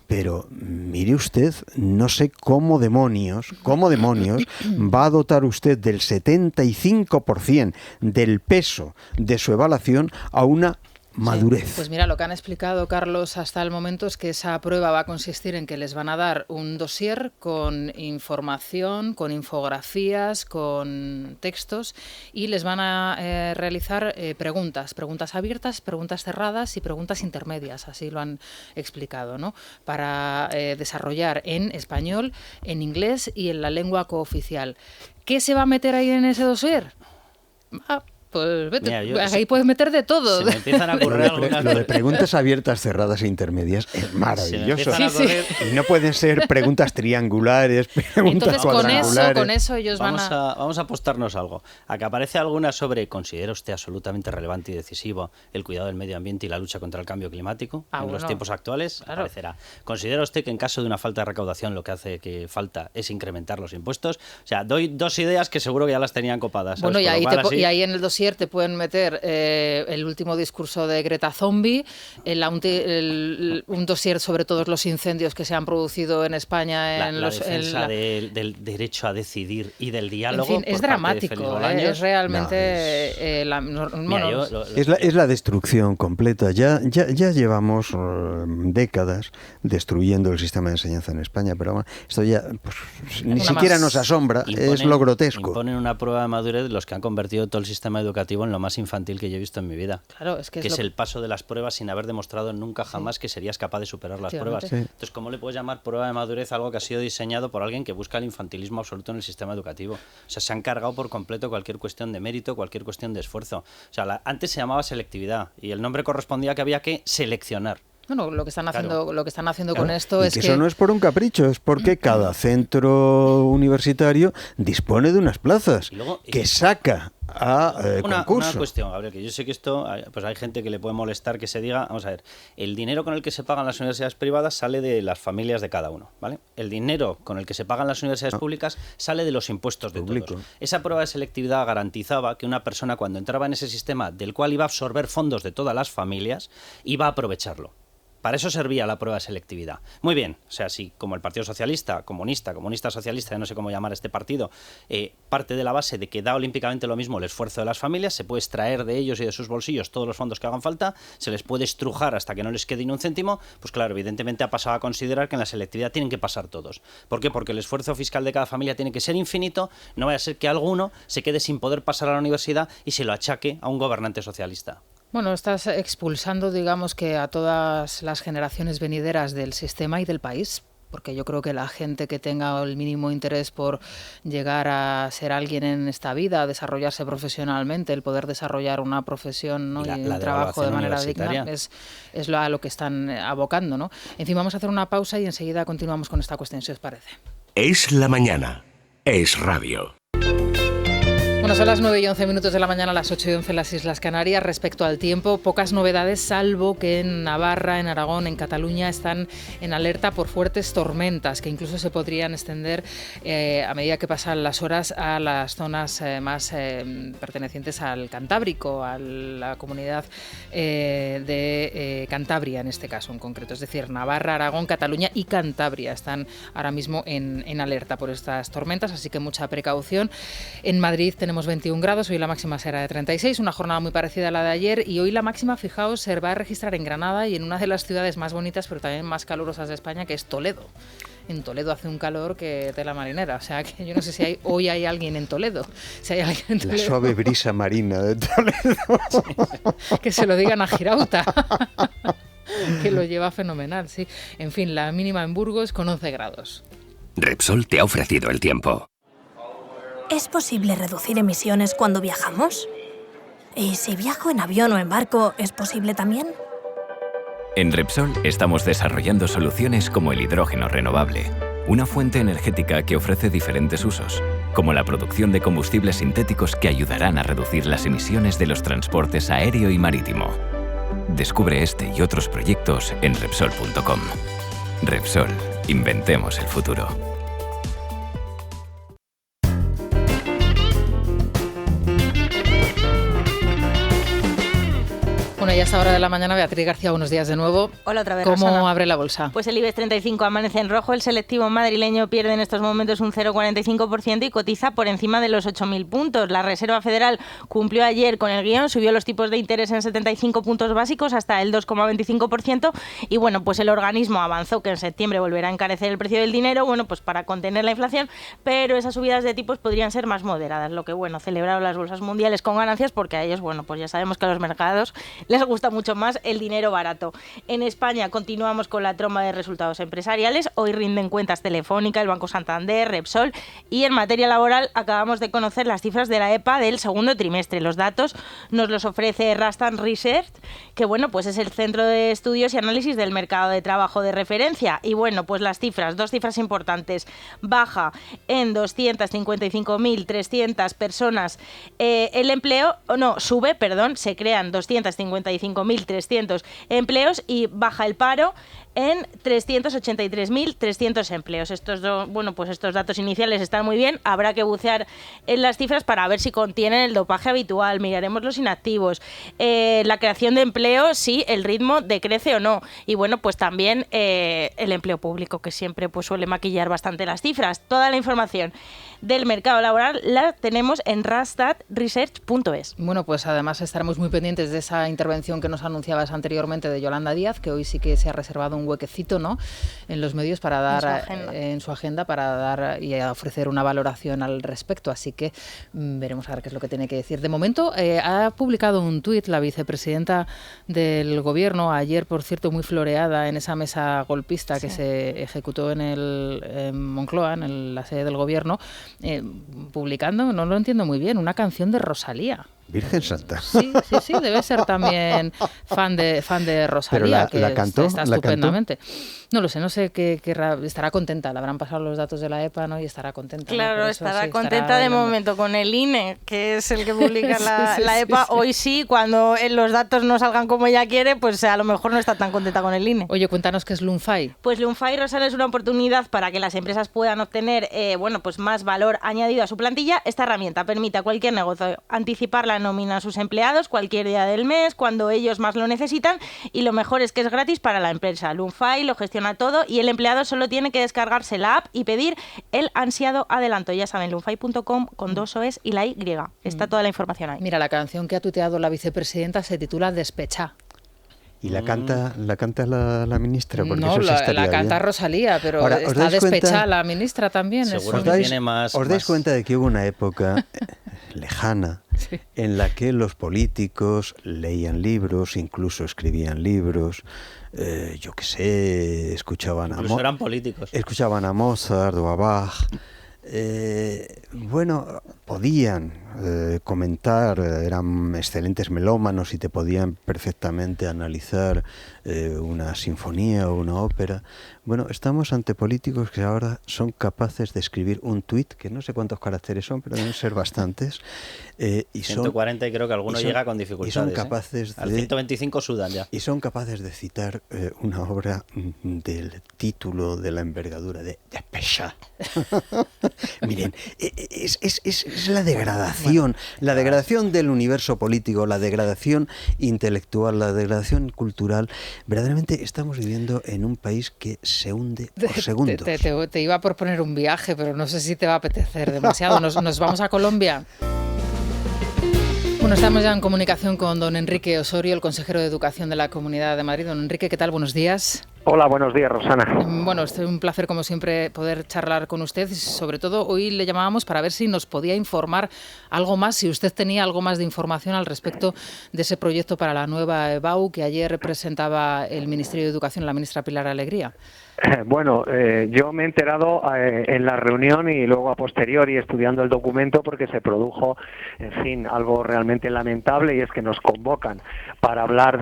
B: Pero mire usted, no sé cómo demonios va a dotar usted del 75% del peso de su evaluación a una madurez.
A: Sí, pues mira, lo que han explicado, Carlos, hasta el momento es que esa prueba va a consistir en que les van a dar un dossier con información, con infografías, con textos, y les van a realizar preguntas abiertas, preguntas cerradas y preguntas intermedias, así lo han explicado, ¿no? Para desarrollar en español, en inglés y en la lengua cooficial. ¿Qué se va a meter ahí en ese dossier? Pues vete, mira, ahí puedes meter de todo.
D: Se me empiezan a ocurrir
B: lo de preguntas abiertas, cerradas e intermedias es maravilloso. Y no pueden ser preguntas triangulares, preguntas cuadrangulares.
A: Con eso ellos
D: vamos a apostarnos algo. A que aparece alguna sobre ¿considera usted absolutamente relevante y decisivo el cuidado del medio ambiente y la lucha contra el cambio climático en los tiempos actuales? Claro. Aparecerá. ¿Considera usted que en caso de una falta de recaudación lo que hace que falta es incrementar los impuestos? O sea, doy dos ideas que seguro que ya las tenían copadas.
A: Bueno, y ahí en el dossier te pueden meter el último discurso de Greta Thunberg, un dossier sobre todos los incendios que se han producido en España.
D: La defensa del derecho a decidir y del diálogo.
A: En fin, es dramático, es realmente...
B: Es la destrucción completa. Ya llevamos décadas destruyendo el sistema de enseñanza en España, pero bueno, esto ya ni siquiera nos asombra, es lo grotesco.
D: Imponen una prueba de madurez los que han convertido todo el sistema educativo en lo más infantil que yo he visto en mi vida.
A: Claro, es el
D: paso de las pruebas sin haber demostrado nunca jamás que serías capaz de superar las pruebas. Sí. Entonces, ¿cómo le puedes llamar prueba de madurez a algo que ha sido diseñado por alguien que busca el infantilismo absoluto en el sistema educativo? O sea, se han cargado por completo cualquier cuestión de mérito, cualquier cuestión de esfuerzo. O sea, antes se llamaba selectividad y el nombre correspondía a que había que seleccionar.
A: Bueno, lo que están haciendo con esto es que
B: eso no es por un capricho, es porque cada centro universitario dispone de unas plazas que saca a concurso.
D: Una cuestión, Gabriel, que yo sé que esto, pues hay gente que le puede molestar que se diga, vamos a ver, el dinero con el que se pagan las universidades privadas sale de las familias de cada uno, ¿vale? El dinero con el que se pagan las universidades públicas sale de los impuestos de todos. Esa prueba de selectividad garantizaba que una persona cuando entraba en ese sistema del cual iba a absorber fondos de todas las familias, iba a aprovecharlo. Para eso servía la prueba de selectividad. Muy bien, o sea, si como el Partido Socialista, comunista socialista, ya no sé cómo llamar este partido, parte de la base de que da olímpicamente lo mismo el esfuerzo de las familias, se puede extraer de ellos y de sus bolsillos todos los fondos que hagan falta, se les puede estrujar hasta que no les quede ni un céntimo, pues claro, evidentemente ha pasado a considerar que en la selectividad tienen que pasar todos. ¿Por qué? Porque el esfuerzo fiscal de cada familia tiene que ser infinito, no vaya a ser que alguno se quede sin poder pasar a la universidad y se lo achaque a un gobernante socialista.
A: Bueno, estás expulsando, digamos, que a todas las generaciones venideras del sistema y del país, porque yo creo que la gente que tenga el mínimo interés por llegar a ser alguien en esta vida, a desarrollarse profesionalmente, el poder desarrollar una profesión, ¿no? y un trabajo de manera digna, es a lo que están abocando, ¿no? En fin, vamos a hacer una pausa y enseguida continuamos con esta cuestión, si os parece.
G: Es la mañana. Es radio.
A: Bueno, son las 9:11 de la mañana, las 8:11 en las Islas Canarias. Respecto al tiempo, pocas novedades, salvo que en Navarra, en Aragón, en Cataluña están en alerta por fuertes tormentas que incluso se podrían extender a medida que pasan las horas a las zonas más pertenecientes al Cantábrico, a la comunidad de Cantabria en este caso en concreto. Es decir, Navarra, Aragón, Cataluña y Cantabria están ahora mismo en alerta por estas tormentas, así que mucha precaución. En Madrid tenemos 21 grados, hoy la máxima será de 36, una jornada muy parecida a la de ayer, y hoy la máxima, fijaos, se va a registrar en Granada y en una de las ciudades más bonitas pero también más calurosas de España, que es Toledo. En Toledo hace un calor que tela marinera, o sea que yo no sé si hoy hay alguien en Toledo. Si hay alguien en Toledo,
B: la suave brisa marina de Toledo.
A: Que se lo digan a Girauta, que lo lleva fenomenal, sí. En fin, la mínima en Burgos con 11 grados.
G: Repsol te ha ofrecido el tiempo.
H: ¿Es posible reducir emisiones cuando viajamos? ¿Y si viajo en avión o en barco, es posible también?
G: En Repsol estamos desarrollando soluciones como el hidrógeno renovable, una fuente energética que ofrece diferentes usos, como la producción de combustibles sintéticos que ayudarán a reducir las emisiones de los transportes aéreo y marítimo. Descubre este y otros proyectos en Repsol.com. Repsol, inventemos el futuro.
A: Bueno, y a esta hora de la mañana, Beatriz García, buenos días de nuevo.
I: Hola otra vez,
A: ¿Cómo
I: Rosana?
A: abre la bolsa?
I: Pues el IBEX 35 amanece en rojo, el selectivo madrileño pierde en estos momentos un 0,45% y cotiza por encima de los 8.000 puntos. La Reserva Federal cumplió ayer con el guión, subió los tipos de interés en 75 puntos básicos hasta el 2,25% y bueno, pues el organismo avanzó que en septiembre volverá a encarecer el precio del dinero, bueno, pues para contener la inflación, pero esas subidas de tipos podrían ser más moderadas, lo que bueno, celebraron las bolsas mundiales con ganancias porque a ellos, bueno, pues ya sabemos que a los mercados les gusta mucho más el dinero barato. En España continuamos con la tromba de resultados empresariales. Hoy rinden cuentas Telefónica, el Banco Santander, Repsol, y en materia laboral acabamos de conocer las cifras de la EPA del segundo trimestre. Los datos nos los ofrece Randstad Research, que bueno, pues es el centro de estudios y análisis del mercado de trabajo de referencia. Y bueno, pues las cifras, dos cifras importantes. Baja en 255.300 personas el empleo, se crean 255.300 empleos y baja el paro en 383.300 empleos. Estos datos iniciales están muy bien. Habrá que bucear en las cifras para ver si contienen el dopaje habitual. Miraremos los inactivos. La creación de empleo, si el ritmo decrece o no. Y bueno, pues también el empleo público, que siempre pues suele maquillar bastante las cifras. Toda la información del mercado laboral la tenemos en randstadresearch.es.
A: Bueno, pues además estaremos muy pendientes de esa intervención que nos anunciabas anteriormente de Yolanda Díaz, que hoy sí que se ha reservado un huequecito, ¿no?, en los medios para dar en su agenda para dar y ofrecer una valoración al respecto, así que veremos a ver qué es lo que tiene que decir. De momento ha publicado un tuit la vicepresidenta del gobierno, ayer por cierto muy floreada en esa mesa golpista que se ejecutó en Moncloa, en la sede del gobierno, publicando, no lo entiendo muy bien, una canción de Rosalía.
B: Virgen Santa.
A: Sí, debe ser también fan de Rosalía,
B: pero la cantó,
A: está estupendamente. No lo sé, no sé qué estará contenta, le habrán pasado los datos de la EPA, ¿no? Y estará contenta.
I: Claro,
A: ¿no?
I: estará contenta de momento con el INE, que es el que publica la EPA. Hoy sí, cuando los datos no salgan como ella quiere, pues a lo mejor no está tan contenta con el INE.
A: Oye, cuéntanos qué es Lunfy.
I: Pues Lunfy, Rosana, es una oportunidad para que las empresas puedan obtener pues más valor añadido a su plantilla. Esta herramienta permite a cualquier negocio anticipar la nómina a sus empleados cualquier día del mes, cuando ellos más lo necesitan, y lo mejor es que es gratis para la empresa. Lunfy lo gestiona todo y el empleado solo tiene que descargarse la app y pedir el ansiado adelanto. Ya saben, lunfy.com con 2 O's y la Y. Está toda la información ahí.
A: Mira, la canción que ha tuiteado la vicepresidenta se titula Despechá.
B: ¿Y la canta la ministra? Porque
A: no,
B: eso sí
A: la canta
B: bien.
A: Rosalía, pero
B: ahora,
A: está despechada la ministra también.
D: Seguro
B: que
D: tiene más...
B: ¿Os dais cuenta de que hubo una época lejana en la que los políticos leían libros, incluso escribían libros, yo qué sé, escuchaban
D: eran políticos.
B: Escuchaban a Mozart o a Bach. Bueno, podían comentar, eran excelentes melómanos y te podían perfectamente analizar una sinfonía o una ópera. Bueno, estamos ante políticos que ahora son capaces de escribir un tuit, que no sé cuántos caracteres son, pero deben ser bastantes.
D: Y 140 y creo que alguno llega con dificultades.
B: Y son capaces
D: al 125 sudan ya.
B: Y son capaces de citar una obra del título, de la envergadura de Despesa. Miren, es la degradación, la degradación del universo político, la degradación intelectual, la degradación cultural. Verdaderamente estamos viviendo en un país que se hunde por segundos.
A: Te iba a proponer un viaje, pero no sé si te va a apetecer demasiado. Nos vamos a Colombia. Bueno, estamos ya en comunicación con don Enrique Osorio, el consejero de Educación de la Comunidad de Madrid. Don Enrique, ¿qué tal? Buenos días.
J: Hola, buenos días, Rosana.
A: Bueno, es un placer, como siempre, poder charlar con usted. Sobre todo, hoy le llamábamos para ver si nos podía informar algo más, si usted tenía algo más de información al respecto de ese proyecto para la nueva EBAU que ayer presentaba el Ministerio de Educación, la ministra Pilar Alegría.
J: Bueno, yo me he enterado en la reunión y luego a posteriori estudiando el documento, porque se produjo, en fin, algo realmente lamentable, y es que nos convocan para hablar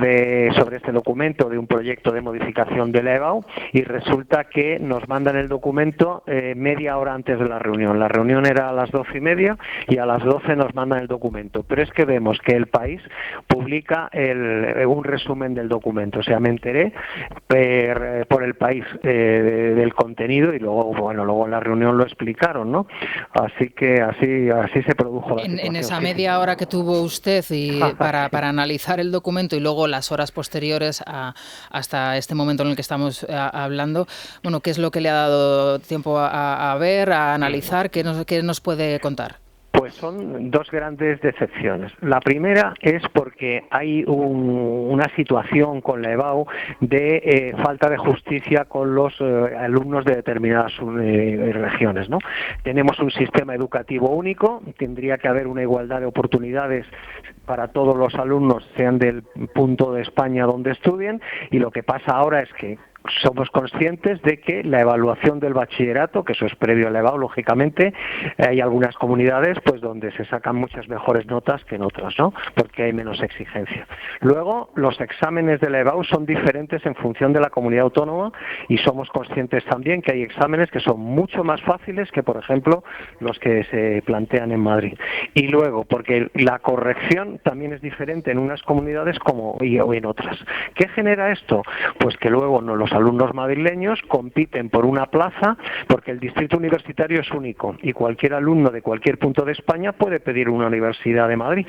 J: sobre este documento, de un proyecto de modificación de la EBAU, y resulta que nos mandan el documento media hora antes de la reunión. La reunión era a las 12:30 y a las 12 nos mandan el documento. Pero es que vemos que El País publica un resumen del documento. O sea, me enteré por El País del contenido, y luego en la reunión lo explicaron, ¿no? Así que así se produjo la situación.
A: En esa media hora que tuvo usted para analizar el documento, y luego las horas posteriores hasta este momento en el que estamos hablando, bueno, ¿qué es lo que le ha dado tiempo a ver, a analizar? ¿Qué nos puede contar?
J: Pues son dos grandes decepciones. La primera es porque hay una situación con la EBAU de falta de justicia con los alumnos de determinadas regiones, ¿no? Tenemos un sistema educativo único, tendría que haber una igualdad de oportunidades para todos los alumnos, sean del punto de España donde estudien, y lo que pasa ahora es que somos conscientes de que la evaluación del bachillerato, que eso es previo a la EBAU, lógicamente, hay algunas comunidades pues donde se sacan muchas mejores notas que en otras, ¿no? Porque hay menos exigencia. Luego, los exámenes de la EBAU son diferentes en función de la comunidad autónoma, y somos conscientes también que hay exámenes que son mucho más fáciles que, por ejemplo, los que se plantean en Madrid. Y luego, porque la corrección también es diferente en unas comunidades o en otras. ¿Qué genera esto? Pues que luego los alumnos madrileños compiten por una plaza, porque el distrito universitario es único y cualquier alumno de cualquier punto de España puede pedir una universidad de Madrid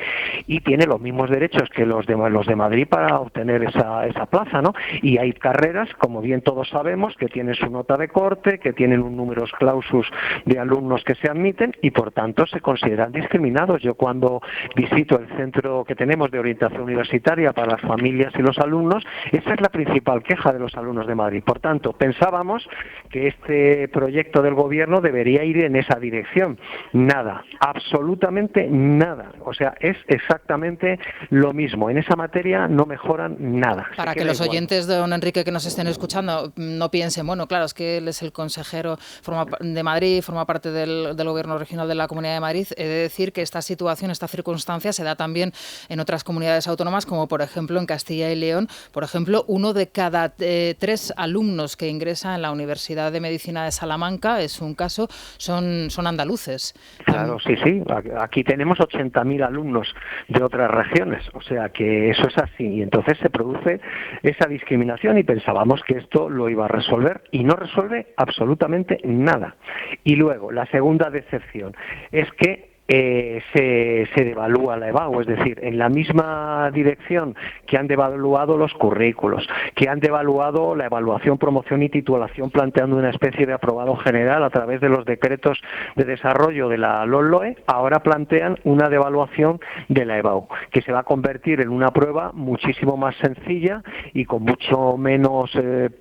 J: y tiene los mismos derechos que los de Madrid para obtener esa plaza, ¿no? Y hay carreras, como bien todos sabemos, que tienen su nota de corte, que tienen un numerus clausus de alumnos que se admiten, y por tanto se consideran discriminados. Yo, cuando visito el centro que tenemos de orientación universitaria para las familias y los alumnos, esa es la principal queja de los alumnos de Madrid. Por tanto, pensábamos que este proyecto del gobierno debería ir en esa dirección. Nada, absolutamente nada. O sea, es exactamente lo mismo. En esa materia no mejoran nada.
A: Para que los oyentes de don Enrique que nos estén escuchando no piensen, bueno, claro, es que él es el consejero de Madrid, forma parte del gobierno regional de la Comunidad de Madrid. He de decir que esta situación, esta circunstancia se da también en otras comunidades autónomas, como por ejemplo en Castilla y León. Por ejemplo, 1 de cada 3 alumnos que ingresan en la Universidad de Medicina de Salamanca, es un caso, son andaluces.
J: Claro, sí. Aquí tenemos 80.000 alumnos de otras regiones, o sea que eso es así, y entonces se produce esa discriminación, y pensábamos que esto lo iba a resolver, y no resuelve absolutamente nada. Y luego, la segunda decepción es que se devalúa la EBAU, es decir, en la misma dirección que han devaluado los currículos, que han devaluado la evaluación, promoción y titulación, planteando una especie de aprobado general a través de los decretos de desarrollo de la LOMLOE, ahora plantean una devaluación de la EBAU, que se va a convertir en una prueba muchísimo más sencilla y con mucho menos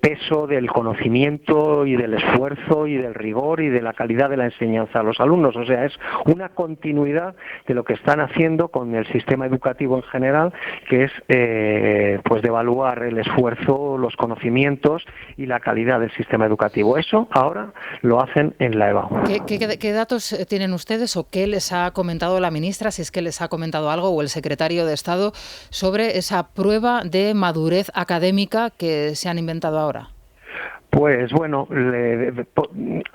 J: peso del conocimiento y del esfuerzo y del rigor y de la calidad de la enseñanza a los alumnos. O sea, es una condición continuidad de lo que están haciendo con el sistema educativo en general, que es pues de evaluar el esfuerzo, los conocimientos y la calidad del sistema educativo. Eso ahora lo hacen en la EBAU.
A: ¿Qué datos tienen ustedes o qué les ha comentado la ministra, si es que les ha comentado algo, o el secretario de Estado, sobre esa prueba de madurez académica que se han inventado ahora?
J: Pues bueno,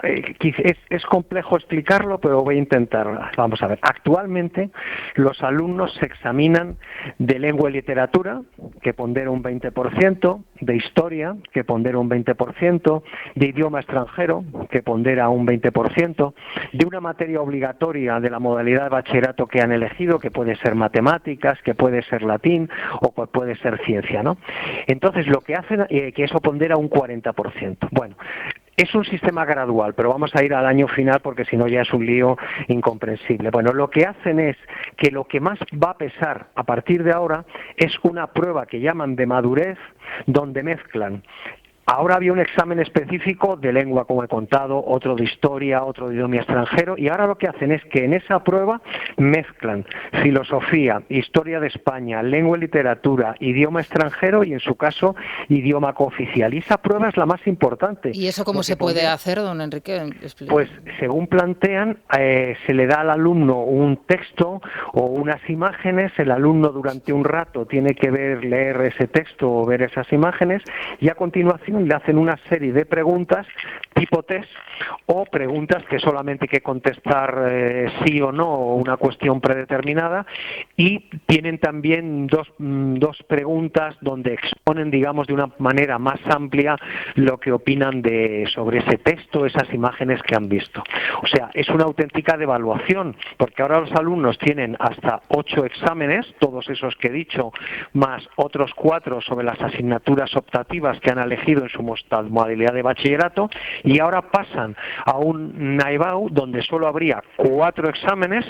J: es complejo explicarlo, pero voy a intentar. Vamos a ver, actualmente los alumnos se examinan de lengua y literatura, que pondera un 20%, de historia, que pondera un 20%, de idioma extranjero, que pondera un 20%, de una materia obligatoria de la modalidad de bachillerato que han elegido, que puede ser matemáticas, que puede ser latín o que puede ser ciencia, ¿no? Entonces, lo que hacen, que eso pondera un 40%. Bueno, es un sistema gradual, pero vamos a ir al año final porque si no ya es un lío incomprensible. Bueno, lo que hacen es que lo que más va a pesar a partir de ahora es una prueba que llaman de madurez, donde mezclan. Ahora había un examen específico de lengua, como he contado, otro de historia, otro de idioma extranjero, y ahora lo que hacen es que en esa prueba mezclan filosofía, historia de España, lengua y literatura, idioma extranjero y, en su caso, idioma cooficial. Y esa prueba es la más importante.
A: ¿Y eso cómo se puede hacer, don Enrique?
J: Pues, según plantean, se le da al alumno un texto o unas imágenes, el alumno durante un rato tiene que leer ese texto o ver esas imágenes, y a continuación le hacen una serie de preguntas tipo test o preguntas que solamente hay que contestar sí o no, o una cuestión predeterminada, y tienen también dos preguntas donde exponen, digamos, de una manera más amplia lo que opinan sobre ese texto, esas imágenes que han visto. O sea, es una auténtica devaluación, porque ahora los alumnos tienen hasta 8 exámenes, todos esos que he dicho, más otros 4 sobre las asignaturas optativas que han elegido en su modalidad de bachillerato, y ahora pasan a un EBAU donde solo habría 4 exámenes,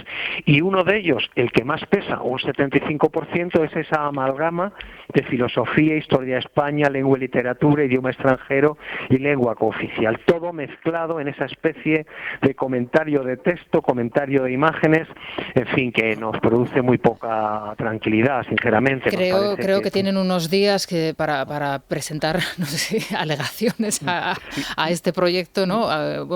J: y uno de ellos, el que más pesa, un 75%, es esa amalgama de filosofía, historia de España, lengua y literatura, idioma extranjero y lengua cooficial. Todo mezclado en esa especie de comentario de texto, comentario de imágenes, en fin, que nos produce muy poca tranquilidad, sinceramente.
A: Creo que tienen unos días para presentar, no sé, alegaciones a este proyecto, ¿no?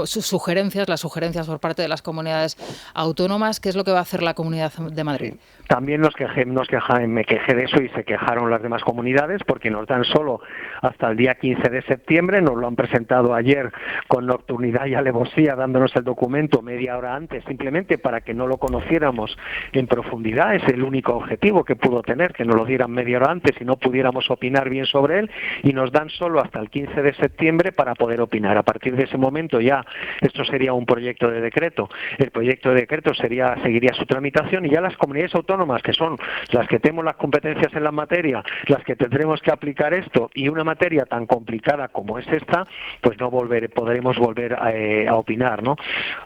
A: Sus sugerencias, las sugerencias por parte de las comunidades autónomas. ¿Qué es lo que va a hacer la Comunidad de Madrid?
J: También me quejé de eso y se quejaron las demás comunidades porque nos dan solo hasta el día 15 de septiembre, nos lo han presentado ayer con nocturnidad y alevosía dándonos el documento media hora antes, simplemente para que no lo conociéramos en profundidad. Es el único objetivo que pudo tener, que nos lo dieran media hora antes y no pudiéramos opinar bien sobre él, y nos dan solo hasta el 15 de septiembre para poder opinar. A partir de ese momento ya esto sería un proyecto de decreto. El proyecto de decreto seguiría su tramitación, y ya las comunidades autónomas, que son las que tenemos las competencias en la materia, las que tendremos que aplicar esto, y una materia tan complicada como es esta, pues no podremos volver a opinar, ¿no?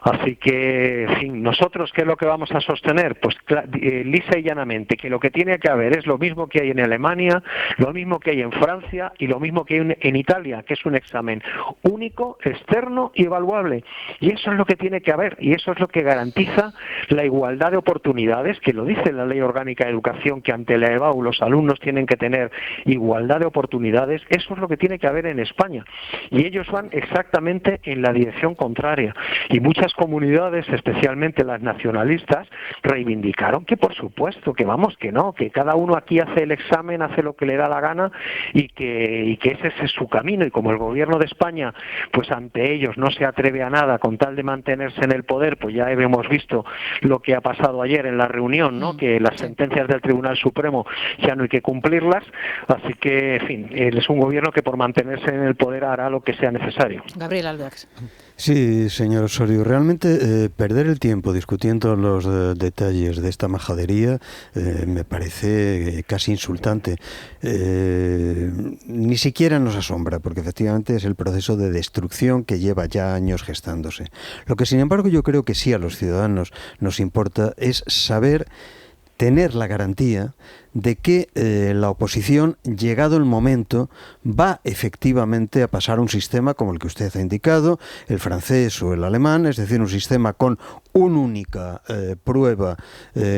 J: Así que, en fin, nosotros, ¿qué es lo que vamos a sostener? Pues lisa y llanamente que lo que tiene que haber es lo mismo que hay en Alemania, lo mismo que hay en Francia y lo mismo que hay en Italia, que es un examen único, externo y evaluable. Y eso es lo que tiene que haber, y eso es lo que garantiza la igualdad de oportunidades, que lo dice la Ley Orgánica de Educación, que ante la EBAU los alumnos tienen que tener igualdad de oportunidades. Eso es lo que tiene que haber en España. Y ellos van exactamente en la dirección contraria. Y muchas comunidades, especialmente las nacionalistas, reivindicaron que por supuesto, que vamos, que no, que cada uno aquí hace el examen, hace lo que le da la gana, y que ese es su camino. Y como el gobierno de España, pues ante ellos no se atreve a nada con tal de mantenerse en el poder, pues ya hemos visto lo que ha pasado ayer en la reunión, ¿no? Que las sentencias del Tribunal Supremo ya no hay que cumplirlas. Así que, en fin, es un gobierno que por mantenerse en el poder hará lo que sea necesario.
A: Gabriel Albiax.
B: Sí, señor Osorio, realmente perder el tiempo discutiendo los detalles de esta majadería me parece casi insultante. Ni siquiera nos asombra, porque efectivamente es el proceso de destrucción que lleva ya años gestándose. Lo que, sin embargo, yo creo que sí a los ciudadanos nos importa es saber tener la garantía de que la oposición, llegado el momento, va efectivamente a pasar a un sistema como el que usted ha indicado, el francés o el alemán, es decir, un sistema con una única prueba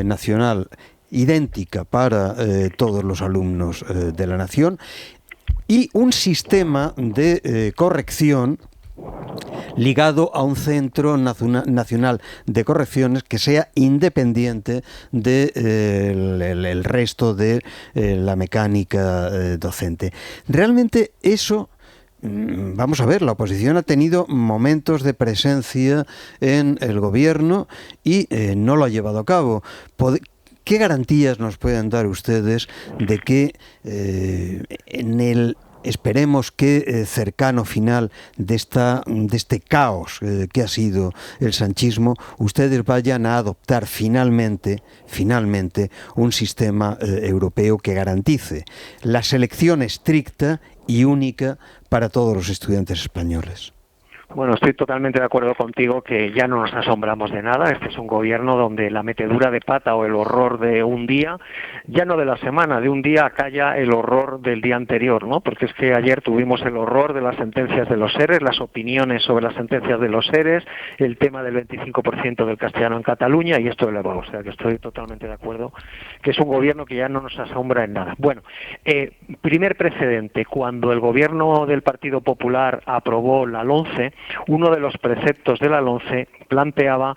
B: nacional idéntica para todos los alumnos de la nación, y un sistema de corrección ligado a un centro nacional de correcciones que sea independiente del resto de la mecánica docente. Realmente eso, vamos a ver, la oposición ha tenido momentos de presencia en el gobierno y no lo ha llevado a cabo. ¿Qué garantías nos pueden dar ustedes de que en el, esperemos que cercano final de este caos que ha sido el sanchismo, ustedes vayan a adoptar finalmente un sistema europeo que garantice la selección estricta y única para todos los estudiantes españoles?
J: Bueno, estoy totalmente de acuerdo contigo que ya no nos asombramos de nada. Este es un gobierno donde la metedura de pata o el horror de un día, ya no de la semana, de un día calla el horror del día anterior, ¿no? Porque es que ayer tuvimos el horror de las sentencias de los ERES, las opiniones sobre las sentencias de los ERES, el tema del 25% del castellano en Cataluña y esto de la EVA. O sea que estoy totalmente de acuerdo que es un gobierno que ya no nos asombra en nada. Bueno, primer precedente, cuando el gobierno del Partido Popular aprobó la LOMCE, uno de los preceptos de la LOMCE planteaba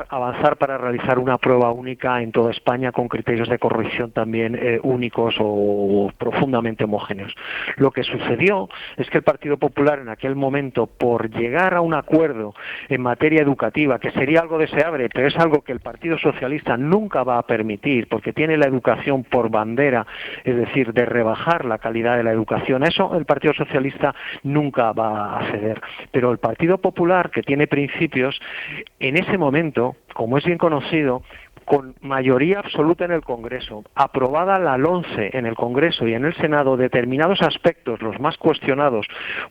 J: avanzar para realizar una prueba única en toda España con criterios de corrección también únicos o profundamente homogéneos. Lo que sucedió es que el Partido Popular en aquel momento, por llegar a un acuerdo en materia educativa, que sería algo deseable, pero es algo que el Partido Socialista nunca va a permitir, porque tiene la educación por bandera, es decir, de rebajar la calidad de la educación, a eso el Partido Socialista nunca va a ceder. Pero el Partido Popular, que tiene principios, en ese momento, como es bien conocido, con mayoría absoluta en el Congreso, aprobada la LOMCE en el Congreso y en el Senado, determinados aspectos, los más cuestionados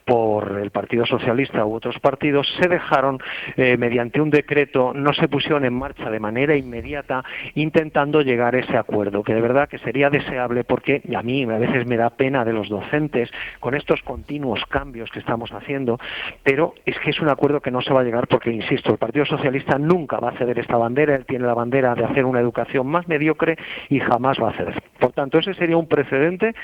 J: por el Partido Socialista u otros partidos, se dejaron mediante un decreto, no se pusieron en marcha de manera inmediata, intentando llegar a ese acuerdo, que de verdad que sería deseable, porque a mí a veces me da pena de los docentes con estos continuos cambios que estamos haciendo, pero es que es un acuerdo que no se va a llegar porque, insisto, el Partido Socialista nunca va a ceder esta bandera, él tiene la bandera de hacer una educación más mediocre y jamás va a ceder. Por tanto, ese sería un precedente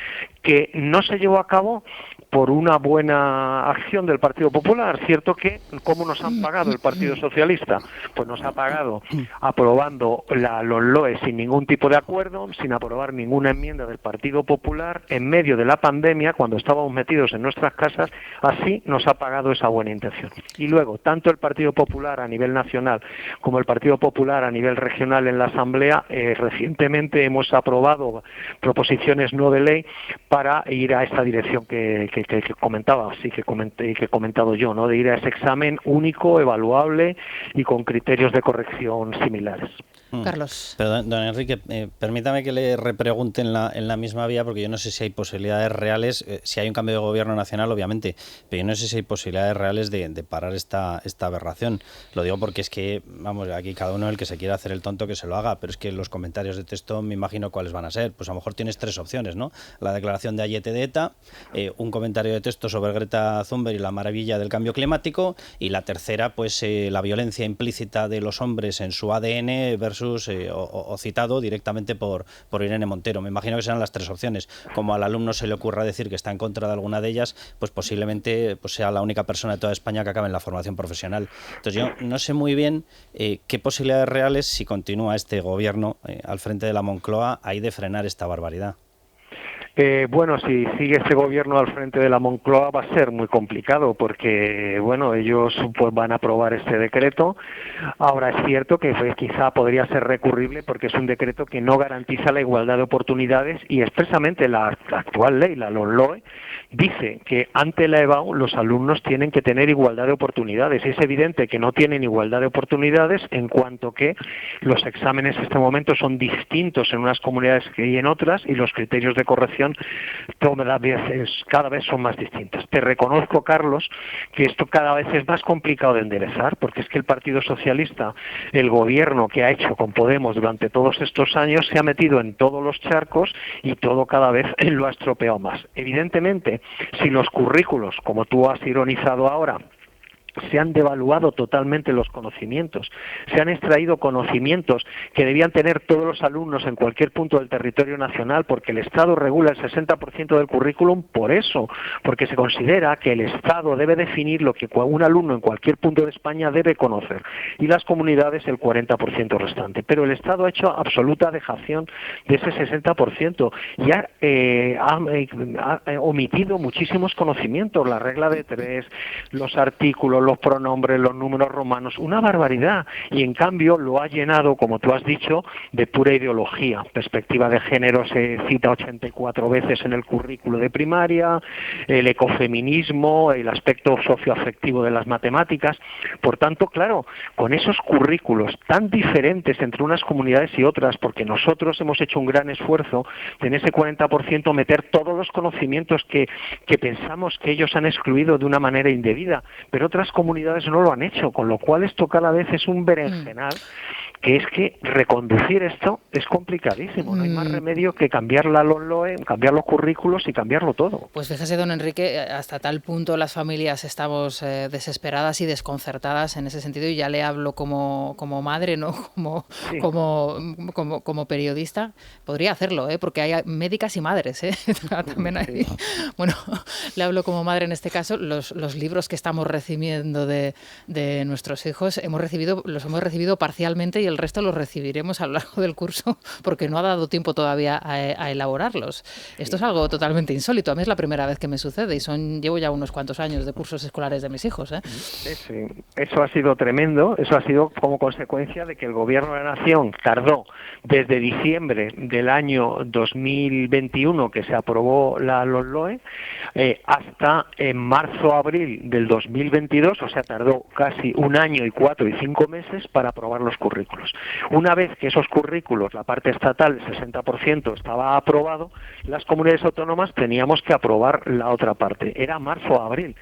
J: que no se llevó a cabo por una buena acción del Partido Popular. Cierto que, ¿cómo nos han pagado el Partido Socialista? Pues nos ha pagado aprobando los LOE sin ningún tipo de acuerdo, sin aprobar ninguna enmienda del Partido Popular, en medio de la pandemia, cuando estábamos metidos en nuestras casas, así nos ha pagado esa buena intención. Y luego, tanto el Partido Popular a nivel nacional como el Partido Popular a nivel regional en la Asamblea, recientemente hemos aprobado proposiciones no de ley para ir a esta dirección que comentaba, sí que he comentado yo, ¿no? De ir a ese examen único, evaluable y con criterios de corrección similares.
A: Carlos.
D: Pero, don Enrique, permítame que le repregunte en la misma vía, porque yo no sé si hay posibilidades reales, si hay un cambio de gobierno nacional, obviamente, pero yo no sé si hay posibilidades reales de parar esta aberración. Lo digo porque es que, vamos, aquí cada uno el que se quiera hacer el tonto que se lo haga, pero es que los comentarios de texto me imagino cuáles van a ser. Pues a lo mejor tienes tres opciones, ¿no? La declaración de Ayete de ETA, un comentario de texto sobre Greta Thunberg y la maravilla del cambio climático, y la tercera, pues la violencia implícita de los hombres en su ADN versus o citado directamente por Irene Montero. Me imagino que serán las tres opciones. Como al alumno se le ocurra decir que está en contra de alguna de ellas, pues posiblemente pues sea la única persona de toda España que acabe en la formación profesional. Entonces yo no sé muy bien qué posibilidades reales, si continúa este gobierno al frente de la Moncloa, hay de frenar esta barbaridad.
J: Bueno, si sigue este gobierno al frente de la Moncloa va a ser muy complicado porque, bueno, ellos pues van a aprobar este decreto. Ahora es cierto que quizá podría ser recurrible porque es un decreto que no garantiza la igualdad de oportunidades y expresamente la actual ley, la LOMLOE, dice que ante la EBAU los alumnos tienen que tener igualdad de oportunidades. Es evidente que no tienen igualdad de oportunidades en cuanto que los exámenes en este momento son distintos en unas comunidades que en otras y los criterios de corrección educación cada vez son más distintas. Te reconozco, Carlos, que esto cada vez es más complicado de enderezar, porque es que el Partido Socialista, el gobierno que ha hecho con Podemos durante todos estos años, se ha metido en todos los charcos y todo cada vez lo ha estropeado más. Evidentemente, si los currículos, como tú has ironizado ahora, se han devaluado totalmente los conocimientos, se han extraído conocimientos que debían tener todos los alumnos en cualquier punto del territorio nacional, porque el Estado regula el 60% del currículum por eso, porque se considera que el Estado debe definir lo que un alumno en cualquier punto de España debe conocer, y las comunidades el 40% restante. Pero el Estado ha hecho absoluta dejación de ese 60% y ha omitido muchísimos conocimientos, la regla de 3, los artículos, los pronombres, los números romanos, una barbaridad, y en cambio lo ha llenado, como tú has dicho, de pura ideología. Perspectiva de género se cita 84 veces en el currículo de primaria, el ecofeminismo, el aspecto socioafectivo de las matemáticas. Por tanto, claro, con esos currículos tan diferentes entre unas comunidades y otras, porque nosotros hemos hecho un gran esfuerzo en ese 40% meter todos los conocimientos que pensamos que ellos han excluido de una manera indebida, pero otras comunidades no lo han hecho, con lo cual esto cada vez es un berenjenal, que es que reconducir esto es complicadísimo, no hay más remedio que cambiar la LOMLOE, cambiar los currículos y cambiarlo todo.
A: Pues fíjese, don Enrique, hasta tal punto las familias estamos desesperadas y desconcertadas en ese sentido, y ya le hablo como madre, no como periodista. Podría hacerlo, porque hay médicas y madres, también hay. Sí. Bueno, le hablo como madre en este caso. Los libros que estamos recibiendo de nuestros hijos los hemos recibido parcialmente, y el resto los recibiremos a lo largo del curso, porque no ha dado tiempo todavía a elaborarlos. Esto es algo totalmente insólito. A mí es la primera vez que me sucede, y llevo ya unos cuantos años de cursos escolares de mis hijos.
J: Sí, eso ha sido tremendo. Eso ha sido como consecuencia de que el Gobierno de la Nación tardó desde diciembre del año 2021, que se aprobó la LOMLOE, hasta en marzo-abril del 2022, o sea, tardó casi 1 año y 4 y 5 meses para aprobar los currículos. Una vez que esos currículos, la parte estatal, el 60%, estaba aprobado, las comunidades autónomas teníamos que aprobar la otra parte. Era marzo-abril.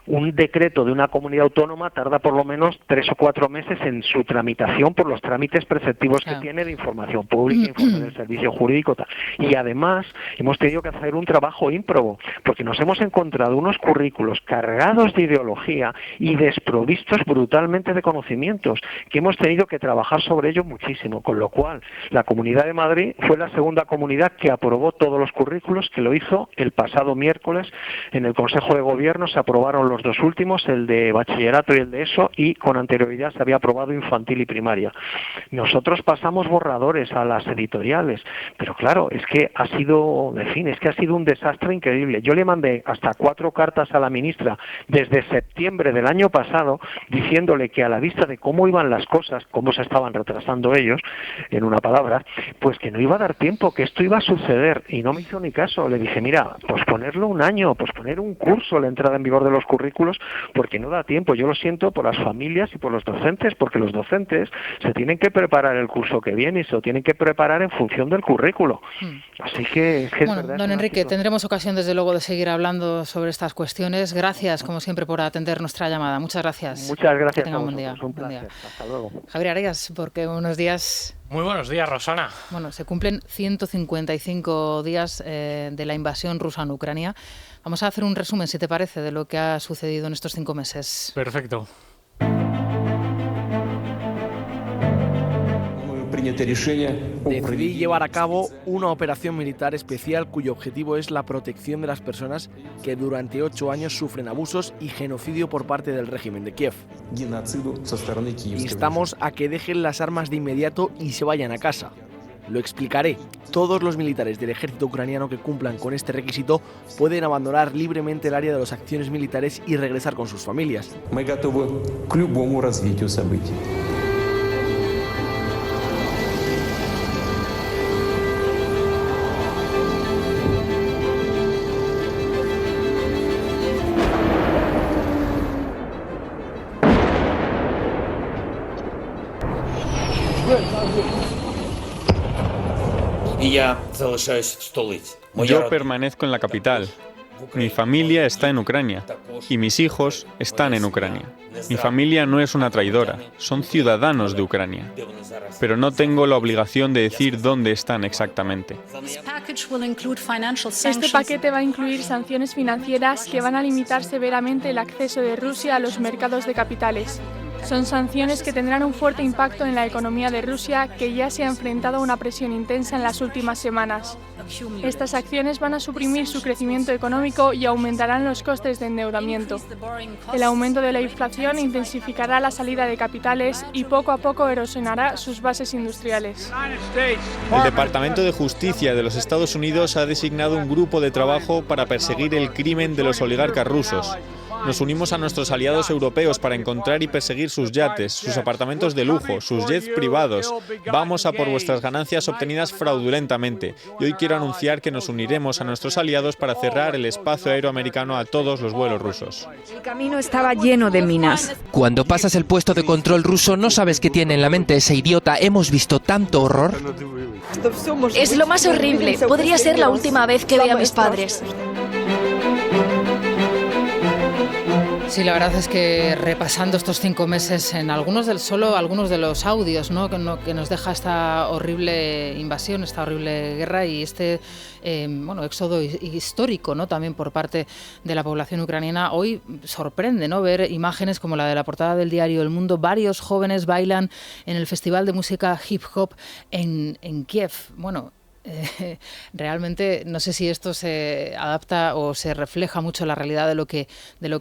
J: Un decreto de una comunidad autónoma tarda por lo menos 3 o 4 meses en su tramitación por los trámites preceptivos que tiene de información pública, informe del servicio jurídico, tal. Y además hemos tenido que hacer un trabajo ímprobo, porque nos hemos encontrado unos currículos cargados de ideología y desprovistos brutalmente de conocimientos, que hemos tenido que trabajar sobre ello muchísimo, con lo cual la Comunidad de Madrid fue la segunda comunidad que aprobó todos los currículos, que lo hizo el pasado miércoles en el Consejo de Gobierno. Se aprobaron los 2 últimos, el de bachillerato y el de ESO, y con anterioridad se había aprobado infantil y primaria. Nosotros pasamos borradores a las editoriales, pero claro, es que ha sido, en fin, es que ha sido un desastre increíble. Yo le mandé hasta 4 cartas a la ministra desde septiembre del año pasado, diciéndole que a la vista de cómo iban las cosas, cómo se estaban retrasando ellos, en una palabra, pues que no iba a dar tiempo, que esto iba a suceder, y no me hizo ni caso. Le dije, mira, posponerlo 1 año, posponer un curso la entrada en vigor de los currículos, porque no da tiempo. Yo lo siento por las familias y por los docentes, porque los docentes se tienen que preparar el curso que viene y se lo tienen que preparar en función del currículo. Así que es
A: bueno,
J: verdad,
A: don Enrique, tendremos ocasión desde luego de seguir hablando sobre estas cuestiones. Gracias, como siempre, por atender nuestra llamada. Muchas gracias.
J: Muchas gracias.
A: Que tenga un buen día.
J: Un placer. Hasta luego.
A: Javier Arias, porque unos días...
K: Muy buenos días, Rosana.
A: Bueno, se cumplen 155 días de la invasión rusa en Ucrania. Vamos a hacer un resumen, si te parece, de lo que ha sucedido en estos 5 meses.
K: Perfecto.
L: Decidí llevar a cabo una operación militar especial cuyo objetivo es la protección de las personas que durante 8 años sufren abusos y genocidio por parte del régimen de Kiev. Instamos a que dejen las armas de inmediato y se vayan a casa. Lo explicaré. Todos los militares del ejército ucraniano que cumplan con este requisito pueden abandonar libremente el área de las acciones militares y regresar con sus familias.
M: Y
K: Yo permanezco en la capital. Mi familia está en Ucrania y mis hijos están en Ucrania. Mi familia no es una traidora, son ciudadanos de Ucrania. Pero no tengo la obligación de decir dónde están exactamente.
M: Este paquete va a incluir sanciones financieras que van a limitar severamente el acceso de Rusia a los mercados de capitales. Son sanciones que tendrán un fuerte impacto en la economía de Rusia, que ya se ha enfrentado a una presión intensa en las últimas semanas. Estas acciones van a suprimir su crecimiento económico y aumentarán los costes de endeudamiento. El aumento de la inflación intensificará la salida de capitales y poco a poco erosionará sus bases industriales.
K: El Departamento de Justicia de los Estados Unidos ha designado un grupo de trabajo para perseguir el crimen de los oligarcas rusos. Nos unimos a nuestros aliados europeos para encontrar y perseguir sus yates, sus apartamentos de lujo, sus jets privados. Vamos a por vuestras ganancias obtenidas fraudulentamente. Y hoy quiero anunciar que nos uniremos a nuestros aliados para cerrar el espacio aéreo americano a todos los vuelos rusos.
N: El camino estaba lleno de minas.
O: Cuando pasas el puesto de control ruso no sabes qué tiene en la mente ese idiota. Hemos visto tanto horror.
N: Es lo más horrible. Podría ser la última vez que vea a mis padres.
A: Sí, la verdad es que repasando estos 5 meses en algunos de los audios, ¿no? Que nos deja esta horrible invasión, esta horrible guerra y este éxodo histórico, ¿no? También por parte de la población ucraniana. Hoy sorprende, ¿no? Ver imágenes como la de la portada del diario El Mundo. Varios jóvenes bailan en el festival de música hip hop en Kiev. Bueno, realmente no sé si esto se adapta o se refleja mucho en la realidad de lo que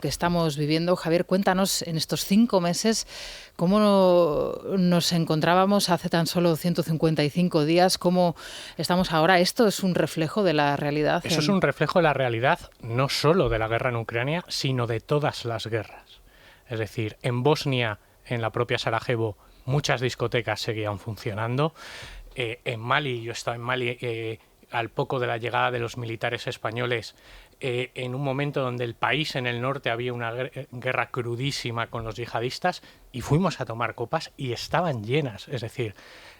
A: estamos viviendo. Javier, cuéntanos en estos 5 meses cómo nos encontrábamos hace tan solo 155 días, cómo estamos ahora. ¿Esto es un reflejo de la realidad?
P: Eso es un reflejo de la realidad no solo de la guerra en Ucrania, sino de todas las guerras. Es decir, en Bosnia, en la propia Sarajevo, muchas discotecas seguían funcionando. En Mali, yo estaba en Mali al poco de la llegada de los militares españoles, en un momento donde el país en el norte había una guerra crudísima con los yihadistas, y fuimos a tomar copas y estaban llenas. Es decir,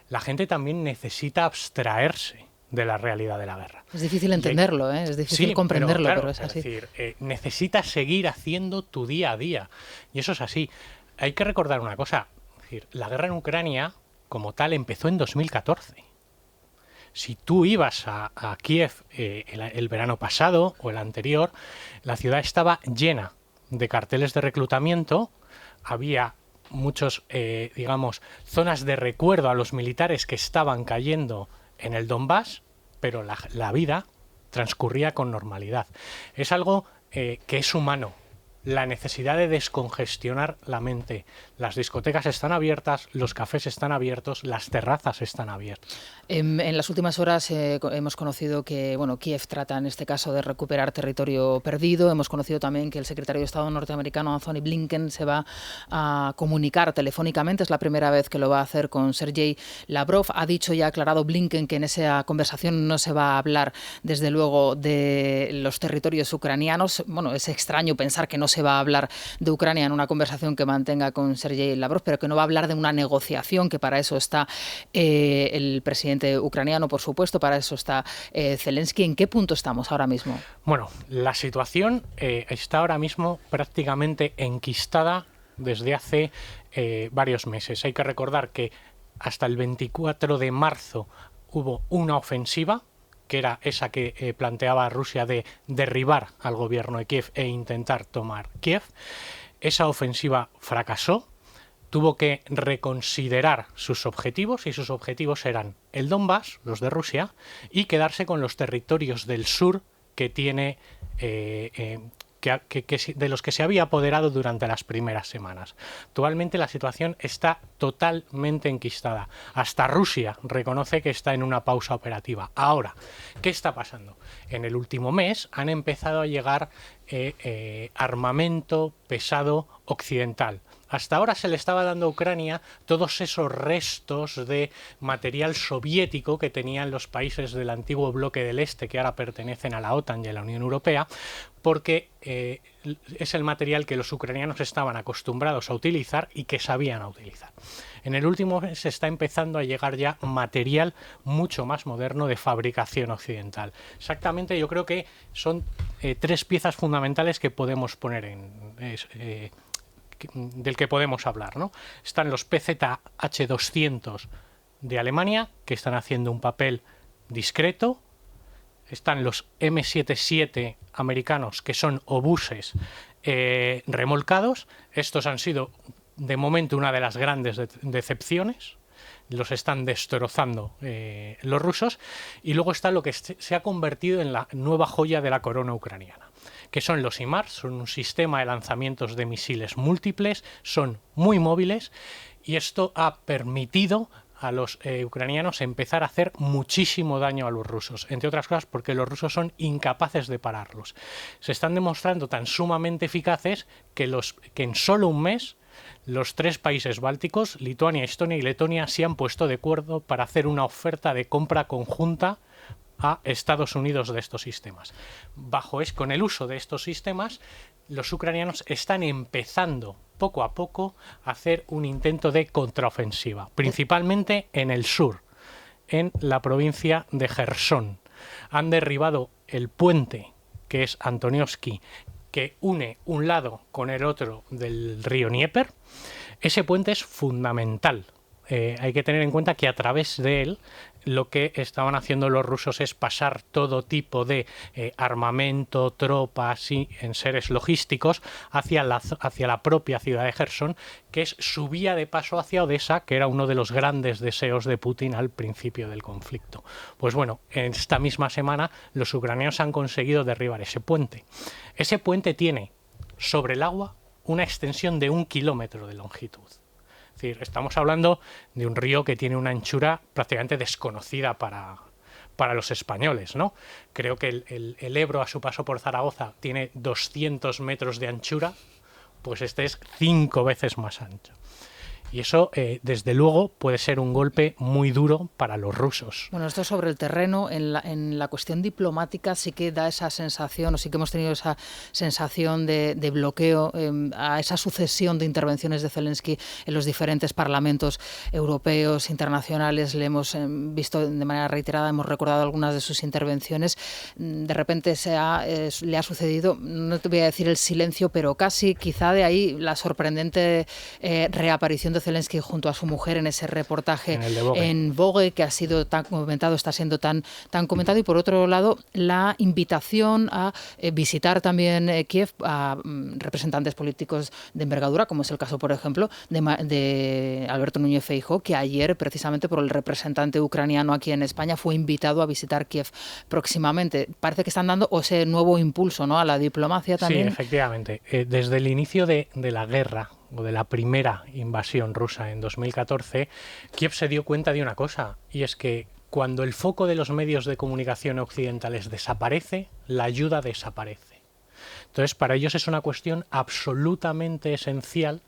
P: la gente también necesita abstraerse de la realidad de la guerra.
A: Es difícil entenderlo, es difícil comprenderlo, pero es así.
P: Es decir, necesitas seguir haciendo tu día a día, y eso es así. Hay que recordar una cosa, es decir, la guerra en Ucrania como tal empezó en 2014. Si tú ibas a Kiev el verano pasado o el anterior, la ciudad estaba llena de carteles de reclutamiento, había muchos, zonas de recuerdo a los militares que estaban cayendo en el Donbass, pero la vida transcurría con normalidad. Es algo que es humano. La necesidad de descongestionar la mente. Las discotecas están abiertas, los cafés están abiertos, las terrazas están abiertas.
A: En las últimas horas hemos conocido que Kiev trata en este caso de recuperar territorio perdido. Hemos conocido también que el secretario de Estado norteamericano Anthony Blinken se va a comunicar telefónicamente. Es la primera vez que lo va a hacer con Sergei Lavrov. Ha dicho y ha aclarado Blinken que en esa conversación no se va a hablar, desde luego, de los territorios ucranianos. Bueno, es extraño pensar que no se va a hablar de Ucrania en una conversación que mantenga con Sergei Lavrov, pero que no va a hablar de una negociación, que para eso está el presidente ucraniano, por supuesto, para eso está Zelensky. ¿En qué punto estamos ahora mismo?
P: Bueno, la situación está ahora mismo prácticamente enquistada desde hace varios meses. Hay que recordar que hasta el 24 de marzo hubo una ofensiva, que era esa que planteaba Rusia de derribar al gobierno de Kiev e intentar tomar Kiev. Esa ofensiva fracasó, tuvo que reconsiderar sus objetivos, y sus objetivos eran el Donbass, los de Rusia, y quedarse con los territorios del sur que tiene de los que se había apoderado durante las primeras semanas. Actualmente la situación está totalmente enquistada. Hasta Rusia reconoce que está en una pausa operativa. Ahora, ¿qué está pasando? En el último mes han empezado a llegar armamento pesado occidental. Hasta ahora se le estaba dando a Ucrania todos esos restos de material soviético que tenían los países del antiguo bloque del Este, que ahora pertenecen a la OTAN y a la Unión Europea, porque es el material que los ucranianos estaban acostumbrados a utilizar y que sabían utilizar. En el último mes se está empezando a llegar ya material mucho más moderno de fabricación occidental. Exactamente, yo creo que son 3 piezas fundamentales que podemos poner del que podemos hablar, ¿no? Están los PZH-200 de Alemania, que están haciendo un papel discreto. Están los M77 americanos, que son obuses remolcados. Estos han sido, de momento, una de las grandes decepciones. Los están destrozando los rusos. Y luego está lo que se ha convertido en la nueva joya de la corona ucraniana, que son los HIMARS. Son un sistema de lanzamientos de misiles múltiples, son muy móviles, y esto ha permitido a los ucranianos empezar a hacer muchísimo daño a los rusos, entre otras cosas porque los rusos son incapaces de pararlos. Se están demostrando tan sumamente eficaces que en solo un mes los 3 países bálticos, Lituania, Estonia y Letonia, se han puesto de acuerdo para hacer una oferta de compra conjunta a Estados Unidos de estos sistemas. Con el uso de estos sistemas, los ucranianos están empezando poco a poco a hacer un intento de contraofensiva, principalmente en el sur, en la provincia de Jersón. Han derribado el puente, que es Antonievsky, que une un lado con el otro del río Dnieper. Ese puente es fundamental. Hay que tener en cuenta que a través de él lo que estaban haciendo los rusos es pasar todo tipo de armamento, tropas y enseres logísticos hacia la propia ciudad de Jersón, que es su vía de paso hacia Odessa, que era uno de los grandes deseos de Putin al principio del conflicto. Pues bueno, en esta misma semana los ucranianos han conseguido derribar ese puente. Ese puente tiene sobre el agua una extensión de 1 kilómetro de longitud. Es decir, estamos hablando de un río que tiene una anchura prácticamente desconocida para los españoles, ¿no? Creo que el Ebro, a su paso por Zaragoza, tiene 200 metros de anchura, pues este es 5 veces más ancho. Y eso, desde luego, puede ser un golpe muy duro para los rusos.
A: Bueno, esto sobre el terreno, en la cuestión diplomática sí que da esa sensación, o sí que hemos tenido esa sensación de bloqueo a esa sucesión de intervenciones de Zelensky en los diferentes parlamentos europeos, internacionales. Le hemos visto de manera reiterada, hemos recordado algunas de sus intervenciones. De repente le ha sucedido, no te voy a decir el silencio, pero casi, quizá de ahí la sorprendente reaparición de Zelensky junto a su mujer en ese reportaje en Vogue, que ha sido tan comentado, está siendo tan comentado, y por otro lado la invitación a visitar también Kiev a representantes políticos de envergadura, como es el caso, por ejemplo, de Alberto Núñez Feijóo, que ayer, precisamente por el representante ucraniano aquí en España, fue invitado a visitar Kiev próximamente. Parece que están dando ese nuevo impulso, ¿no?, a la diplomacia también.
P: Sí, efectivamente. Desde el inicio de la guerra, o de la primera invasión rusa en 2014, Kiev se dio cuenta de una cosa, y es que cuando el foco de los medios de comunicación occidentales desaparece, la ayuda desaparece. Entonces, para ellos es una cuestión absolutamente esencial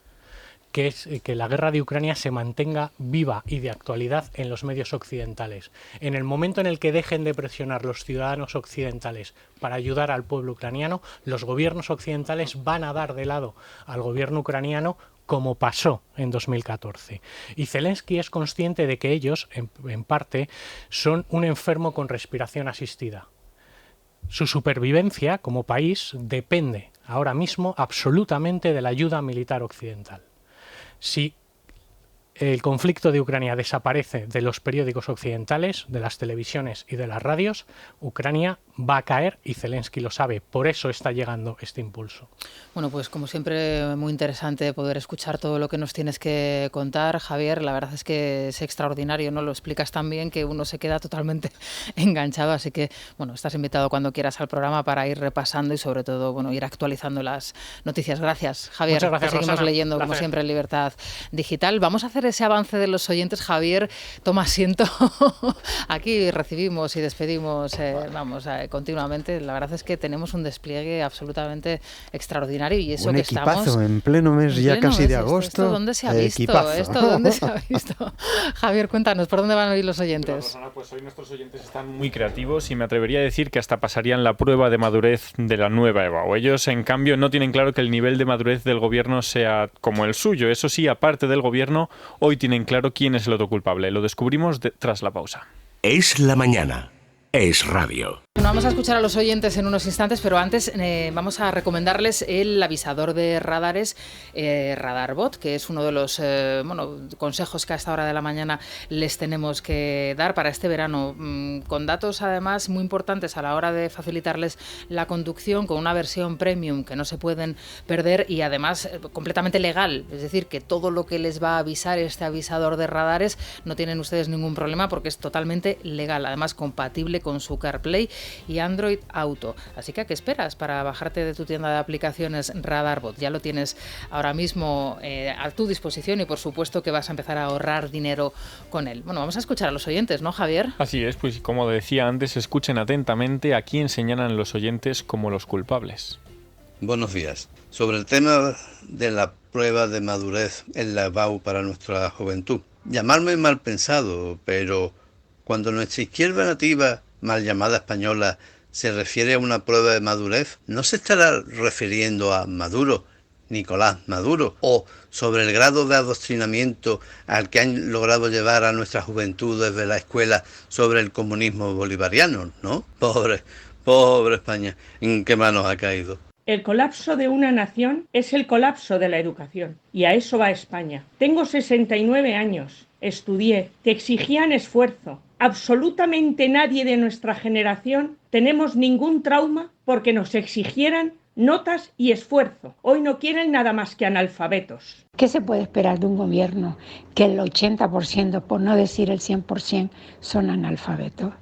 P: que es que la guerra de Ucrania se mantenga viva y de actualidad en los medios occidentales. En el momento en el que dejen de presionar los ciudadanos occidentales para ayudar al pueblo ucraniano, los gobiernos occidentales van a dar de lado al gobierno ucraniano, como pasó en 2014. Y Zelensky es consciente de que ellos, en parte, son un enfermo con respiración asistida. Su supervivencia como país depende ahora mismo absolutamente de la ayuda militar occidental. Si el conflicto de Ucrania desaparece de los periódicos occidentales, de las televisiones y de las radios, Ucrania va a caer, y Zelensky lo sabe. Por eso está llegando este impulso.
A: Bueno, pues como siempre, muy interesante poder escuchar todo lo que nos tienes que contar, Javier. La verdad es que es extraordinario, ¿no? Lo explicas tan bien que uno se queda totalmente enganchado. Así que, bueno, estás invitado cuando quieras al programa para ir repasando y, sobre todo, bueno, ir actualizando las noticias. Gracias, Javier.
P: Muchas gracias,
A: seguimos
P: Rosana.
A: leyendo, como siempre, en Libertad Digital. Vamos a hacer de ese avance de los oyentes, Javier, toma asiento. Aquí recibimos y despedimos continuamente. La verdad es que tenemos un despliegue absolutamente extraordinario y eso
B: un
A: que
B: equipazo
A: estamos
B: en pleno mes ya casi de agosto.
A: ¿Esto dónde se ha visto? ¿Esto dónde se ha visto? Javier, cuéntanos, ¿por dónde van a ir los oyentes?
K: Rosana, pues hoy nuestros oyentes están muy creativos y me atrevería a decir que hasta pasarían la prueba de madurez de la nueva EBAU. Ellos, en cambio, no tienen claro que el nivel de madurez del gobierno sea como el suyo. Eso sí, aparte del gobierno, hoy tienen claro quién es el otro culpable. Lo descubrimos tras la pausa.
Q: Es la mañana. Es radio.
A: Bueno, vamos a escuchar a los oyentes en unos instantes, pero antes vamos a recomendarles el avisador de radares Radarbot, que es uno de los consejos que a esta hora de la mañana les tenemos que dar para este verano, con datos además muy importantes a la hora de facilitarles la conducción, con una versión premium que no se pueden perder y además completamente legal, es decir, que todo lo que les va a avisar este avisador de radares no tienen ustedes ningún problema porque es totalmente legal, además compatible con su CarPlay y Android Auto. Así que, ¿a qué esperas para bajarte de tu tienda de aplicaciones Radarbot? Ya lo tienes ahora mismo a tu disposición y por supuesto que vas a empezar a ahorrar dinero con él. Bueno, vamos a escuchar a los oyentes, ¿no, Javier?
K: Así es, pues como decía antes, escuchen atentamente a quién señalan los oyentes como los culpables.
R: Buenos días. Sobre el tema de la prueba de madurez en la EBAU para nuestra juventud. Llamarme mal pensado, pero cuando nuestra izquierda nativa, mal llamada española, se refiere a una prueba de madurez, no se estará refiriendo a Maduro, Nicolás Maduro, o sobre el grado de adoctrinamiento al que han logrado llevar a nuestra juventud desde la escuela sobre el comunismo bolivariano, ¿no? Pobre España, ¿en qué manos ha caído?
S: El colapso de una nación es el colapso de la educación, y a eso va España. Tengo 69 años, estudié, te exigían esfuerzo. Absolutamente nadie de nuestra generación tenemos ningún trauma porque nos exigieran notas y esfuerzo. Hoy no quieren nada más que analfabetos.
T: ¿Qué se puede esperar de un gobierno que el 80%, por no decir el 100%, son analfabetos?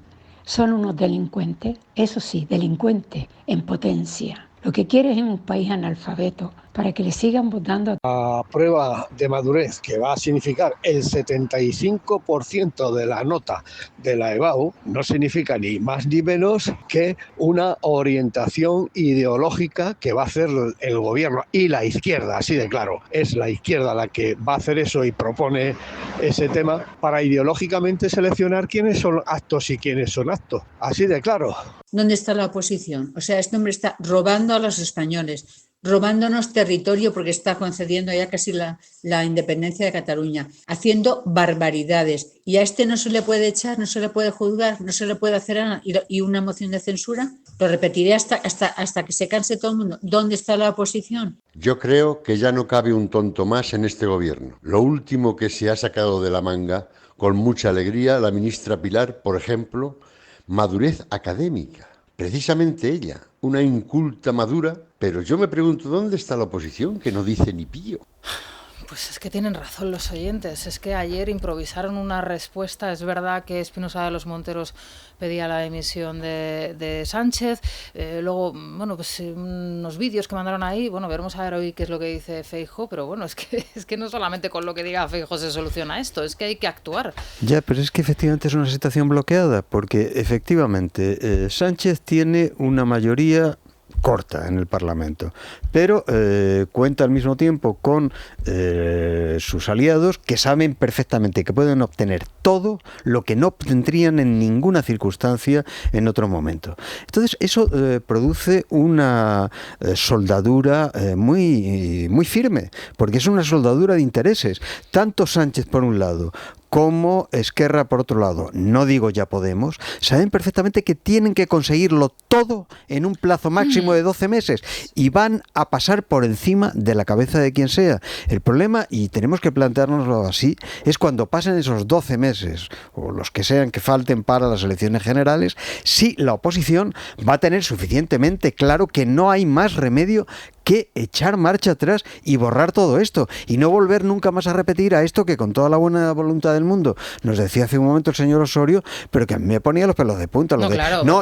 T: Son unos delincuentes, eso sí, delincuentes en potencia. Lo que quiere es un país analfabeto para que le sigan votando.
U: La prueba de madurez, que va a significar el 75% de la nota de la EBAU, no significa ni más ni menos que una orientación ideológica que va a hacer el gobierno y la izquierda, así de claro. Es la izquierda la que va a hacer eso y propone ese tema para ideológicamente seleccionar quiénes son aptos y quiénes son aptos. Así de claro.
V: ¿Dónde está la oposición? O sea, este hombre está robando a los españoles, robándonos territorio porque está concediendo ya casi la independencia de Cataluña, haciendo barbaridades. Y a este no se le puede echar, no se le puede juzgar, no se le puede hacer nada. ¿Y una moción de censura? Lo repetiré hasta que se canse todo el mundo. ¿Dónde está la oposición?
W: Yo creo que ya no cabe un tonto más en este gobierno. Lo último que se ha sacado de la manga, con mucha alegría, la ministra Pilar, por ejemplo, madurez académica. Precisamente ella, una inculta madura, pero yo me pregunto ¿dónde está la oposición que no dice ni pío?
A: Pues es que tienen razón los oyentes, es que ayer improvisaron una respuesta, es verdad que Espinosa de los Monteros pedía la dimisión de Sánchez, luego, bueno, pues unos vídeos que mandaron ahí, bueno, veremos a ver hoy qué es lo que dice Feijóo, pero bueno, es que no solamente con lo que diga Feijóo se soluciona esto, es que hay que actuar.
B: Ya, pero es que efectivamente es una situación bloqueada, porque efectivamente Sánchez tiene una mayoría corta en el Parlamento, pero cuenta al mismo tiempo con sus aliados que saben perfectamente que pueden obtener todo lo que no obtendrían en ninguna circunstancia en otro momento. Entonces eso produce una soldadura muy firme, porque es una soldadura de intereses. Tanto Sánchez por un lado como Esquerra por otro lado, no digo ya Podemos, saben perfectamente que tienen que conseguirlo todo en un plazo máximo de 12 meses y van a pasar por encima de la cabeza de quien sea. El problema, y tenemos que planteárnoslo así, es cuando pasen esos 12 meses o los que sean que falten para las elecciones generales, si la oposición va a tener suficientemente claro que no hay más remedio que echar marcha atrás y borrar todo esto y no volver nunca más a repetir a esto que con toda la buena voluntad del mundo nos decía hace un momento el señor Osorio, pero que a mí me ponía los pelos de punta.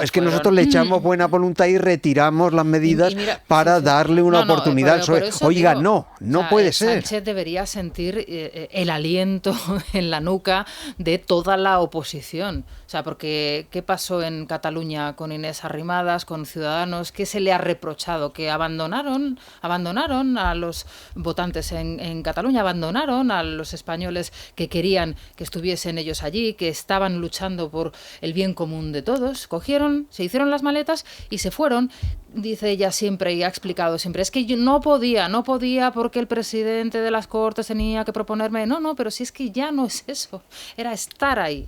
B: Es que nosotros le echamos buena voluntad y retiramos las medidas para darle una oportunidad al PSOE. Oiga, no puede ser.
A: Sánchez debería sentir el aliento en la nuca de toda la oposición. O sea, porque ¿qué pasó en Cataluña con Inés Arrimadas, con Ciudadanos? ¿Qué se le ha reprochado? Que abandonaron a los votantes en Cataluña, abandonaron a los españoles que querían que estuviesen ellos allí, que estaban luchando por el bien común de todos. Cogieron, se hicieron las maletas y se fueron. Dice ella siempre y ha explicado siempre, es que yo no podía porque el presidente de las Cortes tenía que proponerme. No, pero si es que ya no es eso, era estar ahí.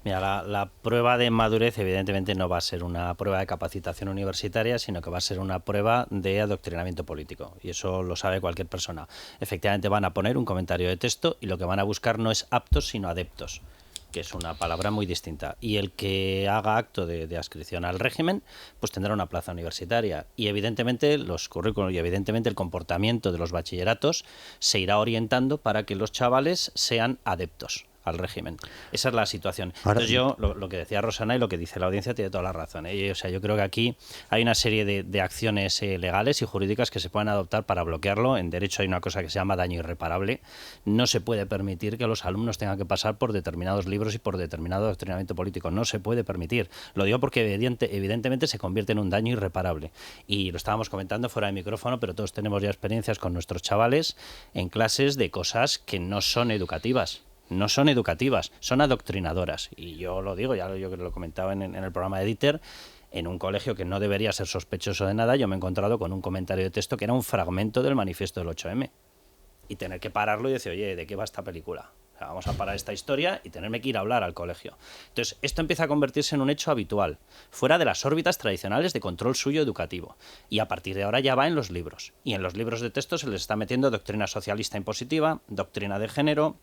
D: Mira, la prueba de madurez evidentemente no va a ser una prueba de capacitación universitaria, sino que va a ser una prueba de adoctrinamiento político. Y eso lo sabe cualquier persona. Efectivamente van a poner un comentario de texto y lo que van a buscar no es aptos, sino adeptos, que es una palabra muy distinta. Y el que haga acto de adscripción al régimen, pues tendrá una plaza universitaria. Y evidentemente los currículos y evidentemente el comportamiento de los bachilleratos se irá orientando para que los chavales sean adeptos al régimen. Esa es la situación. Entonces yo, lo que decía Rosana y lo que dice la audiencia tiene toda la razón, ¿eh? O sea, yo creo que aquí hay una serie de acciones legales y jurídicas que se pueden adoptar para bloquearlo. En derecho hay una cosa que se llama daño irreparable. No se puede permitir que los alumnos tengan que pasar por determinados libros y por determinado adoctrinamiento político. No se puede permitir. Lo digo porque evidentemente se convierte en un daño irreparable. Y lo estábamos comentando fuera de micrófono, pero todos tenemos ya experiencias con nuestros chavales en clases de cosas que no son educativas. No son educativas, son adoctrinadoras. Y yo lo digo, yo lo comentaba en el programa de Dieter, en un colegio que no debería ser sospechoso de nada, yo me he encontrado con un comentario de texto que era un fragmento del manifiesto del 8M. Y tener que pararlo y decir, oye, ¿de qué va esta película? O sea, vamos a parar esta historia y tenerme que ir a hablar al colegio. Entonces, esto empieza a convertirse en un hecho habitual, fuera de las órbitas tradicionales de control suyo educativo. Y a partir de ahora ya va en los libros. Y en los libros de texto se les está metiendo doctrina socialista impositiva, doctrina de género,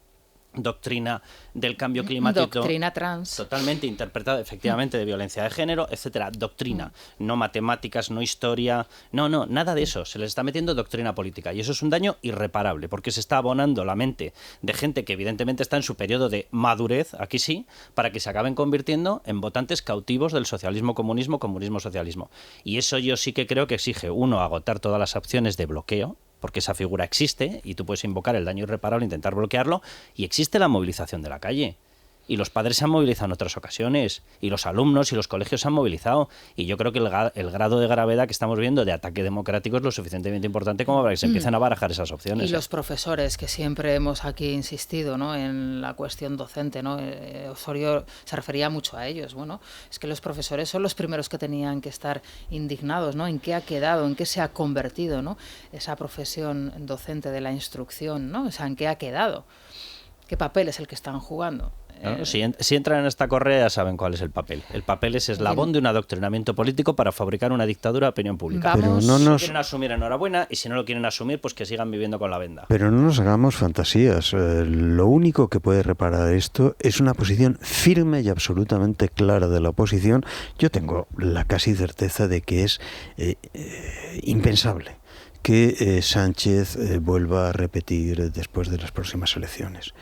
D: doctrina del cambio climático,
A: doctrina trans,
D: totalmente interpretada efectivamente de violencia de género, etcétera. Doctrina, no matemáticas, no historia, no, nada de eso. Se les está metiendo doctrina política y eso es un daño irreparable porque se está abonando la mente de gente que evidentemente está en su periodo de madurez, aquí sí, para que se acaben convirtiendo en votantes cautivos del socialismo, comunismo, socialismo. Y eso yo sí que creo que exige, uno, agotar todas las opciones de bloqueo, porque esa figura existe y tú puedes invocar el daño irreparable, intentar bloquearlo, y existe la movilización de la calle. Y los padres se han movilizado en otras ocasiones, y los alumnos y los colegios se han movilizado. Y yo creo que el grado de gravedad que estamos viendo de ataque democrático es lo suficientemente importante como para que se empiecen a barajar esas opciones.
A: Y los profesores, que siempre hemos aquí insistido, ¿no?, en la cuestión docente, ¿no? Osorio se refería mucho a ellos. Bueno, es que los profesores son los primeros que tenían que estar indignados, ¿no? En qué ha quedado, en qué se ha convertido, ¿no?, esa profesión docente de la instrucción, ¿no? O sea, en qué ha quedado, qué papel es el que están jugando.
D: ¿No? Si entran en esta correa ya saben cuál es el papel. El papel es eslabón de un adoctrinamiento político para fabricar una dictadura de opinión pública.
B: Pero
D: si lo quieren asumir, enhorabuena, y si no lo quieren asumir, pues que sigan viviendo con la venda.
B: Pero no nos hagamos fantasías. Lo único que puede reparar esto es una posición firme y absolutamente clara de la oposición. Yo tengo la casi certeza de que es impensable que Sánchez vuelva a repetir después de las próximas elecciones.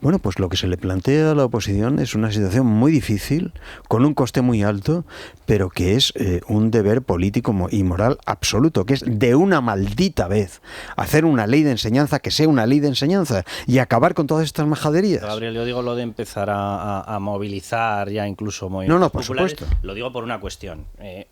B: Bueno, pues lo que se le plantea a la oposición es una situación muy difícil, con un coste muy alto, pero que es un deber político y moral absoluto, que es de una maldita vez hacer una ley de enseñanza que sea una ley de enseñanza y acabar con todas estas majaderías.
D: Gabriel, yo digo lo de empezar a movilizar ya incluso movimientos
B: por
D: populares,
B: supuesto.
D: Lo digo por una cuestión.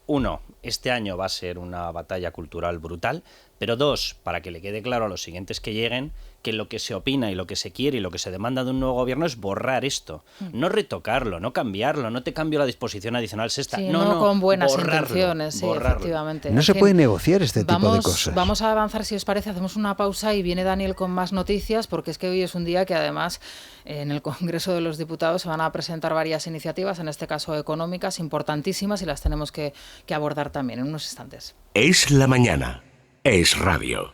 D: Uno, este año va a ser una batalla cultural brutal, pero dos, para que le quede claro a los siguientes que lleguen, que lo que se opina y lo que se quiere y lo que se demanda de un nuevo gobierno es borrar esto, no retocarlo, no cambiarlo, no te cambio la disposición adicional sexta,
A: sí,
D: no
A: con buenas
D: borrarlo,
A: intenciones, sí, efectivamente.
B: No se puede negociar este tipo de cosas.
A: Vamos a avanzar, si os parece, hacemos una pausa y viene Daniel con más noticias, porque es que hoy es un día que además en el Congreso de los Diputados se van a presentar varias iniciativas, en este caso económicas, importantísimas, y las tenemos que abordar también en unos instantes.
Q: Es la mañana. Es radio.